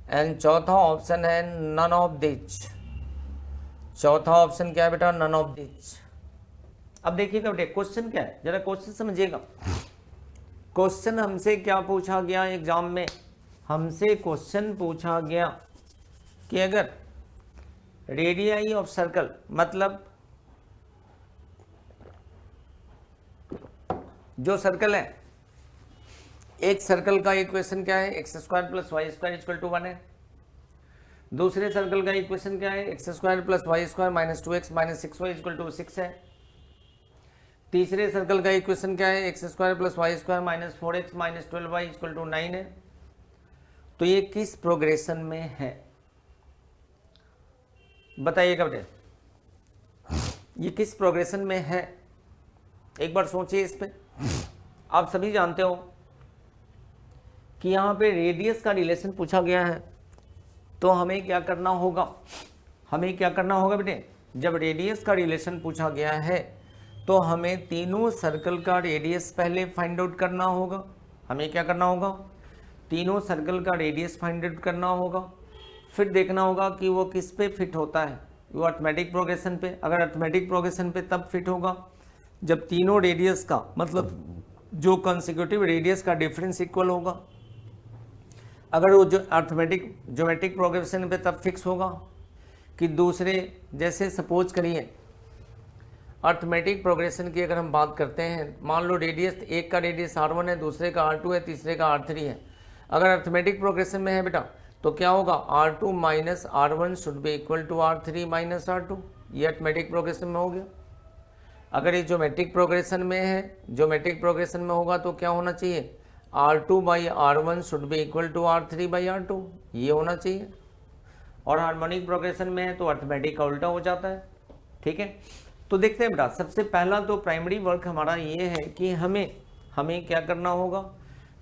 and चौथा option है none of which. चौथा ऑप्शन क्या है बेटा, नन ऑफ दिच। अब देखिएगा बेटे क्वेश्चन क्या है, जरा क्वेश्चन समझिएगा। क्वेश्चन हमसे क्या पूछा गया एग्जाम में, हमसे क्वेश्चन पूछा गया कि अगर रेडियाई ऑफ सर्कल, मतलब जो सर्कल है, एक सर्कल का इक्वेशन क्या है, X square plus Y square equal to 1 है। दूसरे सर्कल का इक्वेशन क्या है, X square plus Y square minus 2x minus 6y equal to 6 है। तीसरे सर्कल का इक्वेशन क्या है, X square plus Y square minus 4x minus 12y equal to 9 है। तो ये किस प्रोग्रेशन में है बताइएगा बेटे, ये किस प्रोग्रेशन में है, एक बार सोचिए इस पे। आप सभी जानते हो कि यहाँ पे रेडियस का रिलेशन पूछा गया है, तो हमें क्या करना होगा, हमें क्या करना होगा बेटे, जब रेडियस का रिलेशन पूछा गया है तो हमें तीनों सर्कल का रेडियस पहले फाइंड आउट करना होगा। हमें क्या करना होगा, तीनों सर्कल का रेडियस फाइंड आउट करना होगा, फिर देखना होगा कि वो किस पे फिट होता है, वो अरिथमेटिक प्रोग्रेशन पे। अगर अरिथमेटिक प्रोग्रेशन पे तब फिट होगा जब तीनों रेडियस का, मतलब जो कंसेक्यूटिव रेडियस का डिफरेंस इक्वल होगा। अगर वो जो अरिथमेटिक ज्योमेट्रिक प्रोग्रेशन पे तब फिक्स होगा कि दूसरे, जैसे सपोज करिए अरिथमेटिक प्रोग्रेशन की अगर हम बात करते हैं, मान लो रेडियस, एक का रेडियस R1 है, दूसरे का R2 है, तीसरे का R3 है। अगर अरिथमेटिक प्रोग्रेशन में है बेटा तो क्या होगा, R2 minus R1 should be equal to R3 minus R2, ये अरिथमेटिक प्रोग्रेशन में हो गया। अगर ये ज्योमेट्रिक प्रोग्रेशन में है, ज्योमेट्रिक प्रोग्रेशन में होगा तो क्या होना चाहिए, R2 by R1 should be equal to R3 by R2, ये होना चाहिए। और हार्मोनिक प्रोग्रेशन में है तो अरिथमेटिक का उल्टा हो जाता है। ठीक है, तो देखते हैं बेटा, सबसे पहला तो प्राइमरी वर्क हमारा ये है कि हमें क्या करना होगा,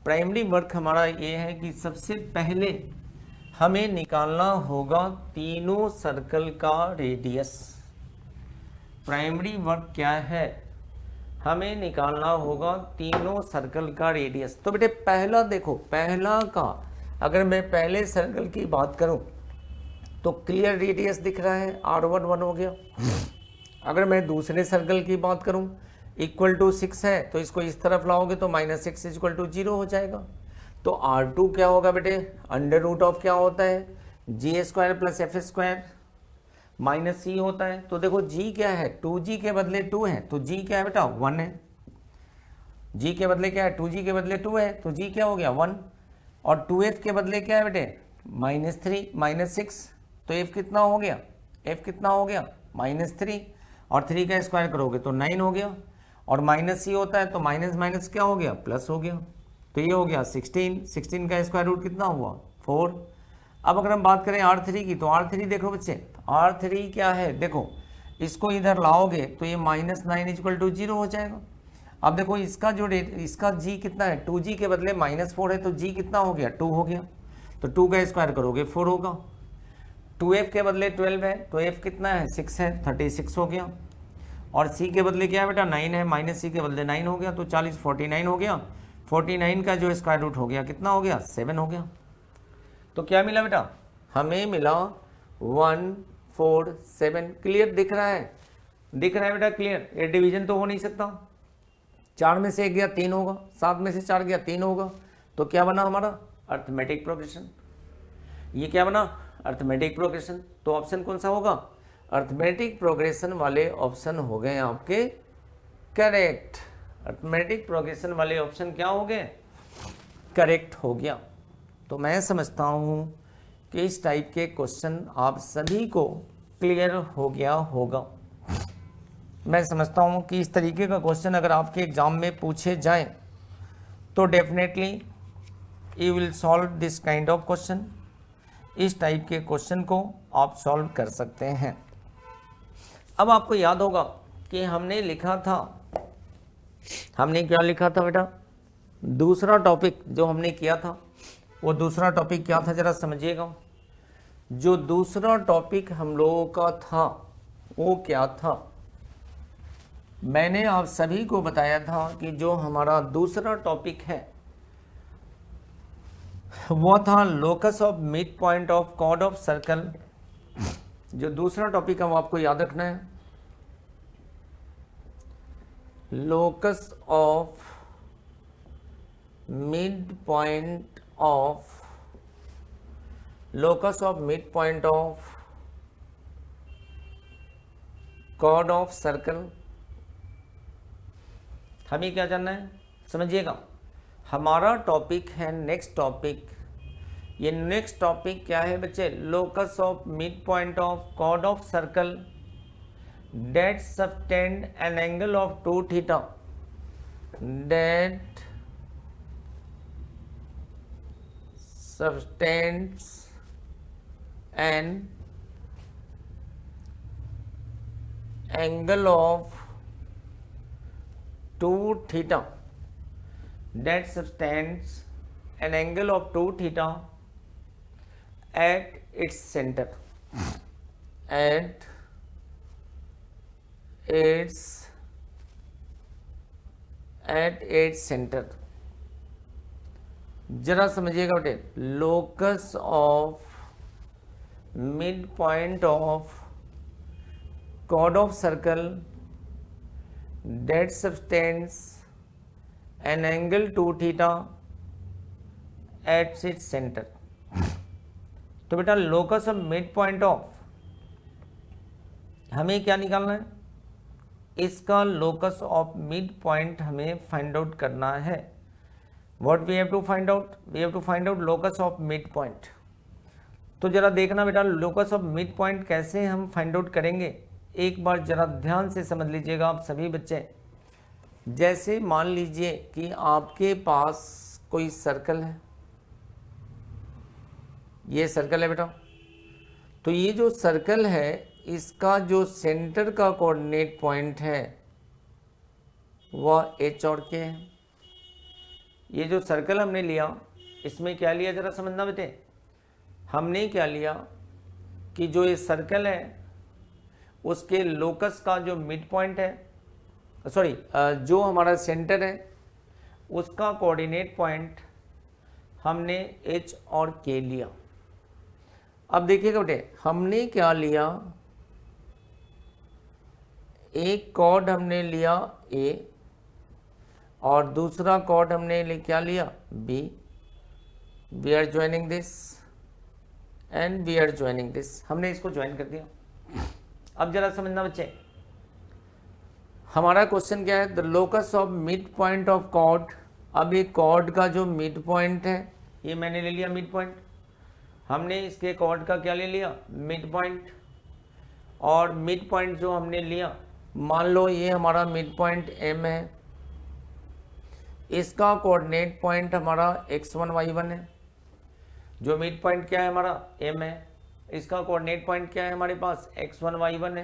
प्राइमरी वर्क हमारा ये है कि सबसे पहले हमें निकालना होगा तीनों सर्कल का रेडियस। प्राइमरी वर्क क्या है, हमें निकालना होगा तीनों सर्कल का रेडियस। तो बेटे पहला देखो, पहला का अगर मैं पहले सर्कल की बात करूं तो क्लियर रेडियस दिख रहा है, R1 1 हो गया। अगर मैं दूसरे सर्कल की बात करूं, इक्वल टू 6 है तो इसको इस तरफ लाओगे तो माइनस 6 इक्वल टू 0 हो जाएगा। तो R2 क्या होगा बेटे, अंडर रूट ऑफ क्या होता है, g square plus f square minus c होता है। तो देखो जी क्या है, 2g के बदले 2 है, तो जी क्या है बेटा 1 है। जी के बदले क्या है, 2g के बदले 2 है, तो जी क्या हो गया 1। और 2f के बदले क्या है बेटे, -3 -6, तो f कितना हो गया एफ कितना हो गया -3, और 3 का स्क्वायर करोगे तो 9 हो गया, और माइनस ही होता है तो माइनस माइनस क्या हो गया प्लस हो गया, तो ये हो गया 16, 16 का स्क्वायर रूट कितना हुआ 4। अब अगर हम बात करें R3 की, तो R3 देखो बच्चे, R3 क्या है, देखो इसको इधर लाओगे तो ये -9 = 0 हो जाएगा। अब देखो इसका जो रेट, इसका जी कितना है, 2g के बदले -4 है, तो जी कितना हो गया 2 हो गया, तो 2 का स्क्वायर करोगे 4 होगा। 2f के बदले 12 है, तो f कितना है 6 है, 36 हो गया, और c के बदले क्या है बेटा 9 है, -c के बदले 9 हो गया, तो 40 49 हो गया। 49 का जो स्क्वायर रूट हो गया कितना हो गया 7 हो गया। तो क्या मिला बेटा, हमें मिला 147। क्लियर दिख रहा है, दिख रहा है बेटा क्लियर। ये डिवीजन तो हो नहीं सकता, 4 में से 1 गया 3 होगा, 7 में से 4 गया 3 होगा, तो क्या बना हमारा अर्थमेटिक प्रोग्रेशन। ये क्या बना अर्थमेटिक प्रोग्रेशन। तो ऑप्शन कौन सा होगा, अर्थमेटिक प्रोग्रेशन वाले ऑप्शन हो गए आपके करेक्ट। अर्थमेटिक प्रोग्रेशन वाले ऑप्शन क्या हो गए, करेक्ट हो गया। तो मैं समझता हूँ कि इस टाइप के क्वेश्चन आप सभी को क्लियर हो गया होगा। मैं समझता हूँ कि इस तरीके का क्वेश्चन अगर आपके एग्जाम में पूछे जाए तो definitely you will solve this kind of question. इस टाइप के क्वेश्चन को आप सॉल्व कर सकते हैं। अब आपको याद होगा कि हमने लिखा था, हमने क्या लिखा था बेटा, दूसरा टॉपिक जो हमने किया था, वो दूसरा टॉपिक क्या था जरा समझिएगा। जो दूसरा टॉपिक हम लोगों का था वो क्या था, मैंने आप सभी को बताया था कि जो हमारा दूसरा टॉपिक है वो था locus of mid point of chord of circle. जो दूसरा टॉपिक है वो आपको याद रखना है, locus of mid point of chord of circle. हमें क्या जानना है समझिएगा, हमारा टॉपिक है नेक्स्ट टॉपिक। ये नेक्स्ट टॉपिक क्या है बच्चे, locus of mid point of chord of circle that subtend an angle of 2 theta, that subtends an angle of 2 theta, that subtends an angle of 2 theta at its center, at its center। जरा समझिएगा बेटे, locus of mid point of chord of circle that subtends an angle 2 theta at its centre. तो बेटा locus of mid point of, हमें क्या निकालना है, इसका लोकस ऑफ मिड पॉइंट हमें फाइंड आउट करना है। What we have to find out? We have to find out locus of midpoint। तो जरा देखना बेटा locus of midpoint कैसे हम फाइंड आउट करेंगे, एक बार जरा ध्यान से समझ लीजिएगा आप सभी बच्चे। जैसे मान लीजिए कि आपके पास कोई सर्कल है, ये सर्कल है बेटा, तो ये जो सर्कल है इसका जो सेंटर का कोऑर्डिनेट पॉइंट है वह h और k है। ये जो सर्कल हमने लिया इसमें क्या लिया जरा समझना बेटे, हमने क्या लिया कि जो ये सर्कल है उसके लोकस का जो मिड पॉइंट है, सॉरी जो हमारा सेंटर है उसका कोऑर्डिनेट पॉइंट हमने h और k लिया। अब देखिएगा बेटे हमने क्या लिया, एक कॉर्ड हमने लिया a और दूसरा कॉर्ड हमने क्या लिया B। We are joining this and we are joining this, हमने इसको ज्वाइन कर दिया। अब जरा समझना बच्चे, हमारा क्वेश्चन क्या है, the locus of mid point of chord. अब ये कॉर्ड का जो मिड पॉइंट है ये मैंने ले लिया मिड पॉइंट, हमने इसके कॉर्ड का क्या ले लिया मिड पॉइंट। और मिड पॉइंट जो हमने लिया, मान लो ये हमारा मिड पॉइंट M है, इसका कोऑर्डिनेट पॉइंट हमारा x1 y1 है। जो मिड पॉइंट क्या है हमारा M है, इसका कोऑर्डिनेट पॉइंट क्या है हमारे पास x1 y1 है।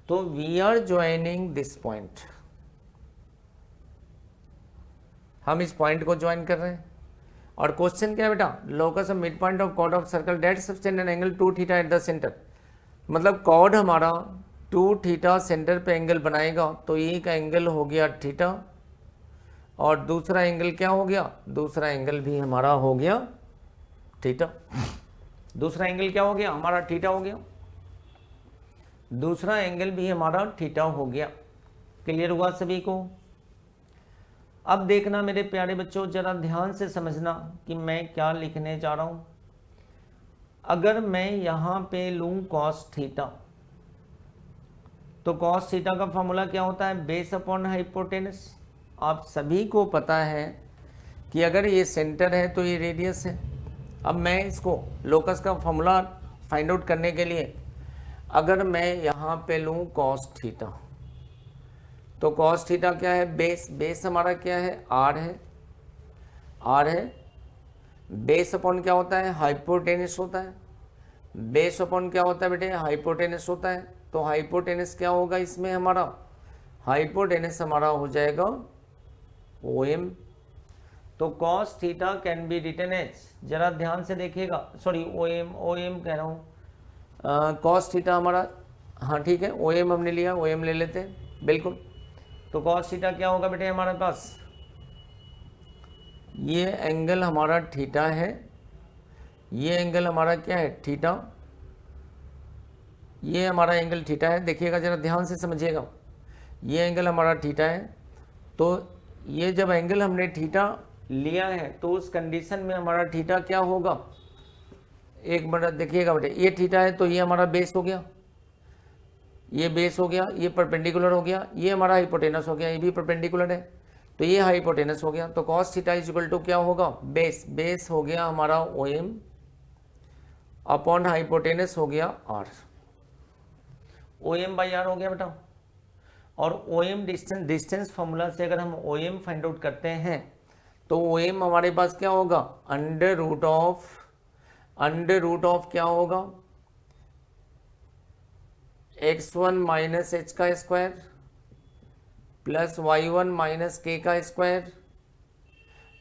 तो we are joining this point, हम इस पॉइंट को ज्वाइन कर रहे हैं। और क्वेश्चन क्या है बेटा, locus of mid point of chord of circle that subtend an angle 2 theta at the centre. मतलब कॉर्ड हमारा 2 थीटा सेंटर पे एंगल बनाएगा, तो एक एंगल हो गया थीटा और दूसरा एंगल क्या हो गया, दूसरा एंगल भी हमारा हो गया थीटा। दूसरा एंगल क्या हो गया हमारा, थीटा हो गया। दूसरा एंगल भी हमारा थीटा हो गया। क्लियर हुआ सभी को? अब देखना मेरे प्यारे बच्चों, जरा ध्यान से समझना कि मैं क्या लिखने जा रहा हूं। अगर मैं यहां पे लूं कॉस थीटा, तो कॉस थीटा का फॉर्मूला क्या होता है, बेस अपॉन हाइपोटेनस। आप सभी को पता है कि अगर ये सेंटर है तो ये रेडियस है। अब मैं इसको लोकस का फॉर्मूला फाइंड आउट करने के लिए अगर मैं यहाँ पे लूँ कॉस थीटा, तो कॉस थीटा क्या है, बेस हमारा क्या है, आर है। बेस अपॉन क्या होता है, हाइपोटेनस होता है। बेस अपॉन क्या होता है बेटे, हाइपोटेनस होता है। तो हाइपोटेनस क्या होगा इसमें हमारा, हाइपोटेनस हमारा हो जाएगा OM। तो cos theta can be written as, जरा ध्यान से देखिएगा, सॉरी OM कह रहा हूँ, कॉस थीटा हमारा, हाँ ठीक है OM हमने लिया, OM ले लेते हैं बिल्कुल। तो कॉस थीटा क्या होगा बेटे हमारे पास, ये एंगल हमारा थीटा है, ये एंगल हमारा क्या है थीटा, ये हमारा एंगल थीटा है। देखिएगा जरा ध्यान से समझिएगा, ये एंगल हमारा थीटा है। तो ये जब एंगल हमने थीटा लिया है तो उस कंडीशन में हमारा थीटा क्या होगा, एक मिनट देखिएगा बेटे, ये थीटा है तो ये हमारा बेस हो गया, ये बेस हो गया, ये परपेंडिकुलर हो गया, ये हमारा हाइपोटेनस हो गया, ये भी परपेंडिकुलर है तो ये हाइपोटेनस हो गया। तो cos theta is equal to क्या होगा, बेस हो गया हमारा OM अपॉन हाइपोटेनस हो गया R। OM बाई R हो गया बेटा। और OM डिस्टेंस फॉर्मूला से अगर हम OM फाइंड आउट करते हैं तो OM हमारे पास क्या होगा, अंडर रूट ऑफ क्या होगा, x1 माइनस h का square plus y1 minus k का स्क्वायर,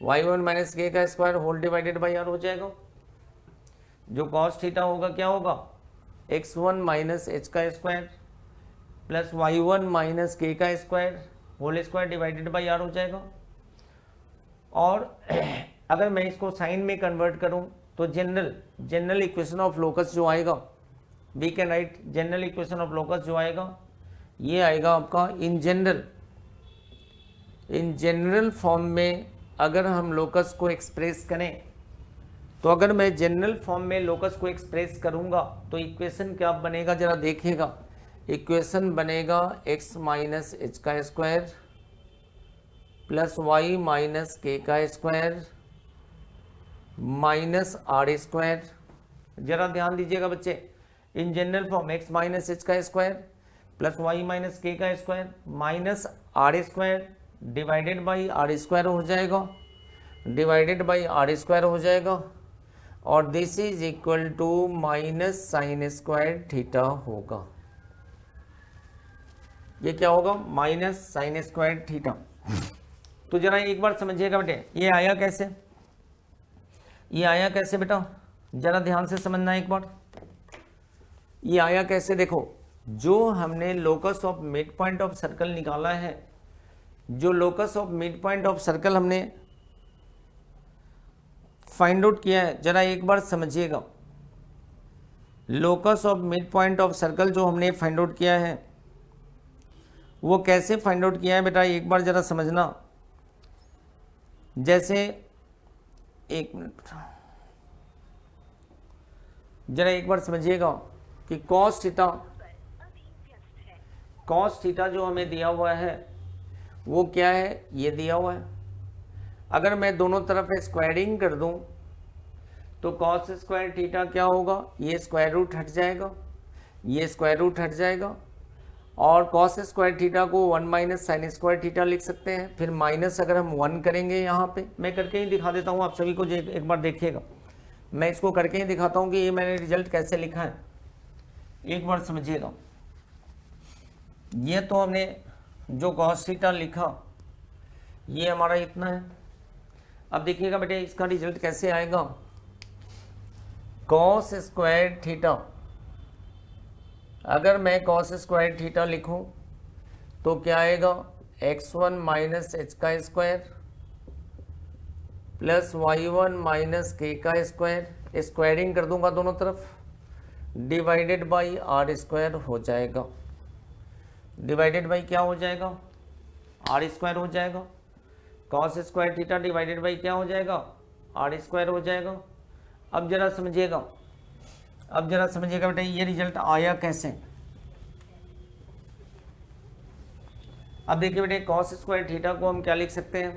y1 माइनस k का square whole divided by R हो जाएगा। जो कॉस थीटा होगा क्या होगा, x1 माइनस h का square plus y1 minus k का square whole square divided by R हो जाएगा। और अगर मैं इसको साइन में कन्वर्ट करूं तो जनरल इक्वेशन ऑफ लोकस जो आएगा, we can write general equation of locus जो आएगा, ये आएगा आपका इन जनरल फॉर्म में। अगर हम लोकस को एक्सप्रेस करें तो अगर मैं जनरल फॉर्म में लोकस को एक्सप्रेस करूंगा तो इक्वेशन क्या बनेगा, जरा देखिएगा। इक्वेशन बनेगा x माइनस एच का square plus Y minus K का स्क्वायर माइनस R स्क्वायर। जरा ध्यान दीजिएगा बच्चे, in general form x minus H का square plus Y minus K का square minus R square divided by R square हो जाएगा, डिवाइडेड बाई R स्क्वायर हो जाएगा। और this is equal to minus sine square theta होगा। ये क्या होगा, माइनस साइन स्क्वायर थीटा। तो जरा एक बार समझिएगा बेटे, ये आया कैसे, ये आया कैसे बेटा, जरा ध्यान से समझना एक बार। ये आया कैसे, देखो जो हमने locus of mid point of circle निकाला है, जो locus of mid point of circle हमने फाइंड आउट किया है, जरा एक बार समझिएगा। Locus of mid point of circle जो हमने फाइंड आउट किया है वो कैसे फाइंड आउट किया है बेटा, एक बार जरा समझना। जैसे एक मिनट जरा एक बार समझिएगा कि कॉस थीटा जो हमें दिया हुआ है वो क्या है, ये दिया हुआ है। अगर मैं दोनों तरफ स्क्वायरिंग कर दूं तो कॉस स्क्वायर थीटा क्या होगा, ये स्क्वायर रूट हट जाएगा, ये स्क्वायर रूट हट जाएगा, और कॉस स्क्वायर थीटा को 1 माइनस साइन स्क्वायर थीटा लिख सकते हैं। फिर माइनस अगर हम 1 करेंगे यहाँ पे, मैं करके ही दिखा देता हूँ आप सभी को, एक बार देखिएगा, मैं इसको करके ही दिखाता हूँ कि ये मैंने रिजल्ट कैसे लिखा है, एक बार समझिएगा। ये तो हमने जो कॉस थीटा लिखा ये हमारा इतना है। अब देखिएगा बेटे इसका रिजल्ट कैसे आएगा। कॉस स्क्वायर थीटा, अगर मैं कॉस स्क्वायर थीटा लिखूं तो क्या आएगा, x1 माइनस एच का square plus y1 minus K का स्क्वायर, स्क्वायरिंग कर दूंगा दोनों तरफ, डिवाइडेड बाई आर स्क्वायर हो जाएगा। डिवाइडेड बाई क्या हो जाएगा, आर स्क्वायर हो जाएगा। Cos square theta divided by क्या हो जाएगा, आर स्क्वायर हो जाएगा। अब जरा समझिएगा, अब जरा समझिएगा बेटा ये रिजल्ट आया कैसे। अब देखिए बेटे कॉस स्क्वायर थीटा को हम क्या लिख सकते हैं,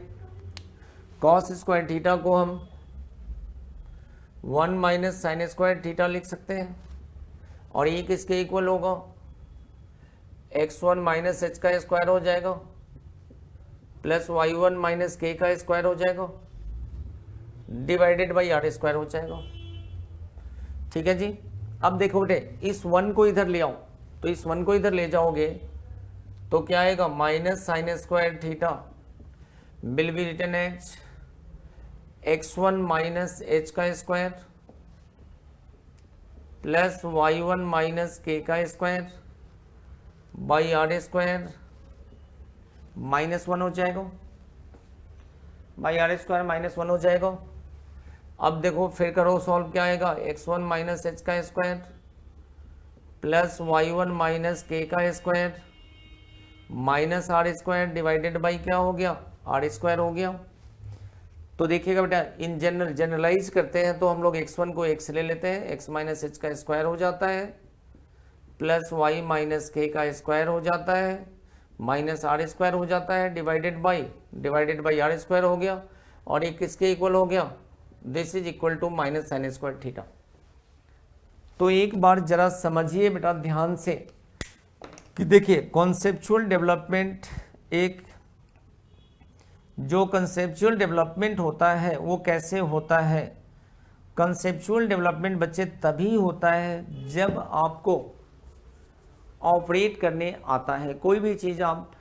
कॉस स्क्वायर थीटा को हम 1 माइनस साइन स्क्वायर थीटा लिख सकते हैं, और ये किसके इक्वल होगा, x1 माइनस एच का स्क्वायर हो जाएगा प्लस y1 माइनस के का स्क्वायर हो जाएगा, डिवाइडेड बाई आर स्क्वायर हो जाएगा। ठीक है जी। अब देखो बेटे इस 1 को इधर ले आओ, तो इस 1 को इधर ले जाओगे तो क्या आएगा, minus sine square theta will be written as x1 minus H का square plus y1 minus K का स्क्वायर बाई आर स्क्वायर -1 हो जाएगा, बाई आर स्क्वायर -1 हो जाएगा। अब देखो फिर करो सॉल्व, क्या आएगा, x1 माइनस एच का square plus y1 minus K का square minus are square divided by क्या हो गया, आर स्क्वायर हो गया। तो देखिएगा बेटा इन जनरलाइज करते हैं तो हम लोग x1 को x ले लेते हैं, x माइनस एच का स्क्वायर हो जाता है प्लस y माइनस के का स्क्वायर हो जाता है माइनस आर स्क्वायर हो जाता है, डिवाइडेड बाई आर स्क्वायर हो गया, और एक किसके इक्वल हो गया, this is equal to minus sine square theta. तो एक बार जरा समझिए बेटा ध्यान से कि देखिए कॉन्सेप्चुअल डेवलपमेंट, एक जो कंसेप्चुअल डेवलपमेंट होता है वो कैसे होता है। कंसेप्चुअल डेवलपमेंट बच्चे तभी होता है जब आपको ऑपरेट करने आता है, कोई भी चीज़ आप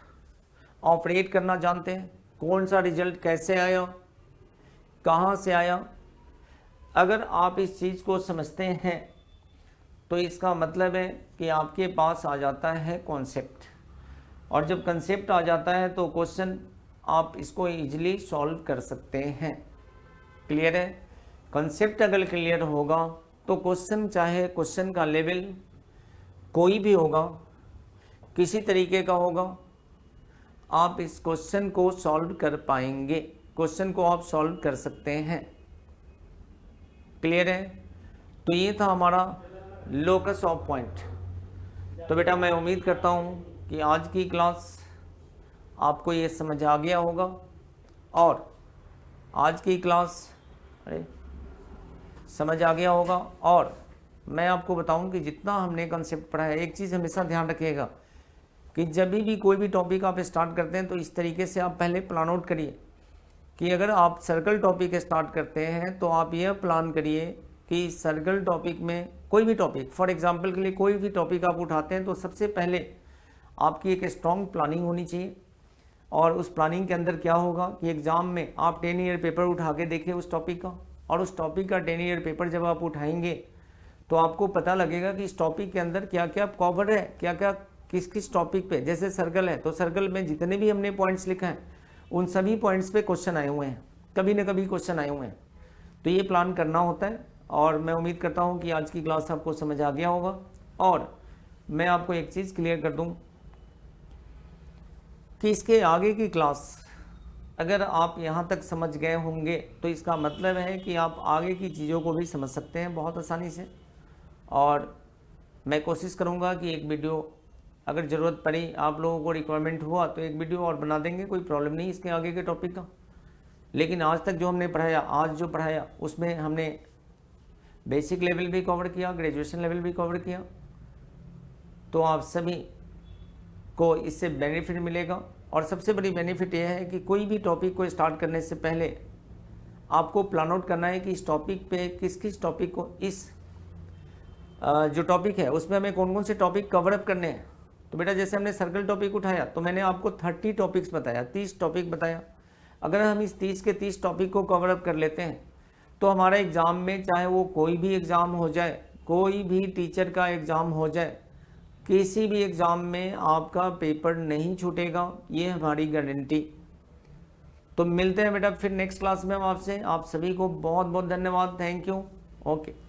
ऑपरेट करना जानते हैं, कौन सा रिजल्ट कैसे आया, कहाँ से आया। अगर आप इस चीज़ को समझते हैं तो इसका मतलब है कि आपके पास आ जाता है कॉन्सेप्ट, और जब कंसेप्ट आ जाता है तो क्वेश्चन आप इसको इजीली सॉल्व कर सकते हैं। क्लियर है। कंसेप्ट अगर क्लियर होगा तो क्वेश्चन, चाहे क्वेश्चन का लेवल कोई भी होगा, किसी तरीके का होगा, आप इस क्वेश्चन को सॉल्व कर पाएंगे, क्वेश्चन को आप सॉल्व कर सकते हैं। क्लियर है। तो ये था हमारा लोकस ऑफ पॉइंट। तो बेटा मैं उम्मीद करता हूँ कि आज की क्लास आपको ये समझ आ गया होगा, और आज की क्लास समझ आ गया होगा। और मैं आपको बताऊं कि जितना हमने कंसेप्ट पढ़ा है, एक चीज़ हमेशा ध्यान रखिएगा कि जब भी कोई भी टॉपिक आप स्टार्ट करते हैं तो इस तरीके से आप पहले प्लान आउट करिए कि अगर आप सर्कल टॉपिक स्टार्ट करते हैं तो आप यह प्लान करिए कि सर्कल टॉपिक में कोई भी टॉपिक, फॉर एग्जांपल के लिए कोई भी टॉपिक आप उठाते हैं तो सबसे पहले आपकी एक स्ट्रॉन्ग प्लानिंग होनी चाहिए। और उस प्लानिंग के अंदर क्या होगा कि एग्ज़ाम में आप 10 ईयर पेपर उठा के देखिए उस टॉपिक का, और उस टॉपिक का 10 ईयर पेपर जब आप उठाएंगे तो आपको पता लगेगा कि इस टॉपिक के अंदर क्या क्या कवर है, क्या क्या किस किस टॉपिक पे। जैसे सर्कल है तो सर्कल में जितने भी हमने पॉइंट्स लिखा है उन सभी पॉइंट्स पे क्वेश्चन आए हुए हैं, कभी ना कभी क्वेश्चन आए हुए हैं। तो ये प्लान करना होता है, और मैं उम्मीद करता हूँ कि आज की क्लास आपको समझ आ गया होगा। और मैं आपको एक चीज़ क्लियर कर दूँ कि इसके आगे की क्लास अगर आप यहाँ तक समझ गए होंगे तो इसका मतलब है कि आप आगे की चीज़ों को भी समझ सकते हैं बहुत आसानी से। और मैं कोशिश करूँगा कि एक वीडियो अगर ज़रूरत पड़ी, आप लोगों को रिक्वायरमेंट हुआ तो एक वीडियो और बना देंगे, कोई प्रॉब्लम नहीं इसके आगे के टॉपिक का। लेकिन आज तक जो हमने पढ़ाया, आज जो पढ़ाया उसमें हमने बेसिक लेवल भी कवर किया, ग्रेजुएशन लेवल भी कवर किया, तो आप सभी को इससे बेनिफिट मिलेगा। और सबसे बड़ी बेनिफिट यह है कि कोई भी टॉपिक को स्टार्ट करने से पहले आपको प्लान आउट करना है कि इस टॉपिक पे किस किस टॉपिक को, इस जो टॉपिक है उसमें हमें कौन कौन से टॉपिक कवर अप करने हैं। तो बेटा जैसे हमने सर्कल टॉपिक उठाया तो मैंने आपको 30 टॉपिक्स बताया, 30 टॉपिक बताया। अगर हम इस 30 के 30 टॉपिक को कवर अप कर लेते हैं तो हमारा एग्ज़ाम में, चाहे वो कोई भी एग्ज़ाम हो जाए, कोई भी टीचर का एग्ज़ाम हो जाए, किसी भी एग्ज़ाम में आपका पेपर नहीं छूटेगा, ये हमारी गारंटी। तो मिलते हैं बेटा फिर नेक्स्ट क्लास में हम आपसे। आप सभी को बहुत बहुत धन्यवाद। Thank you. ओके।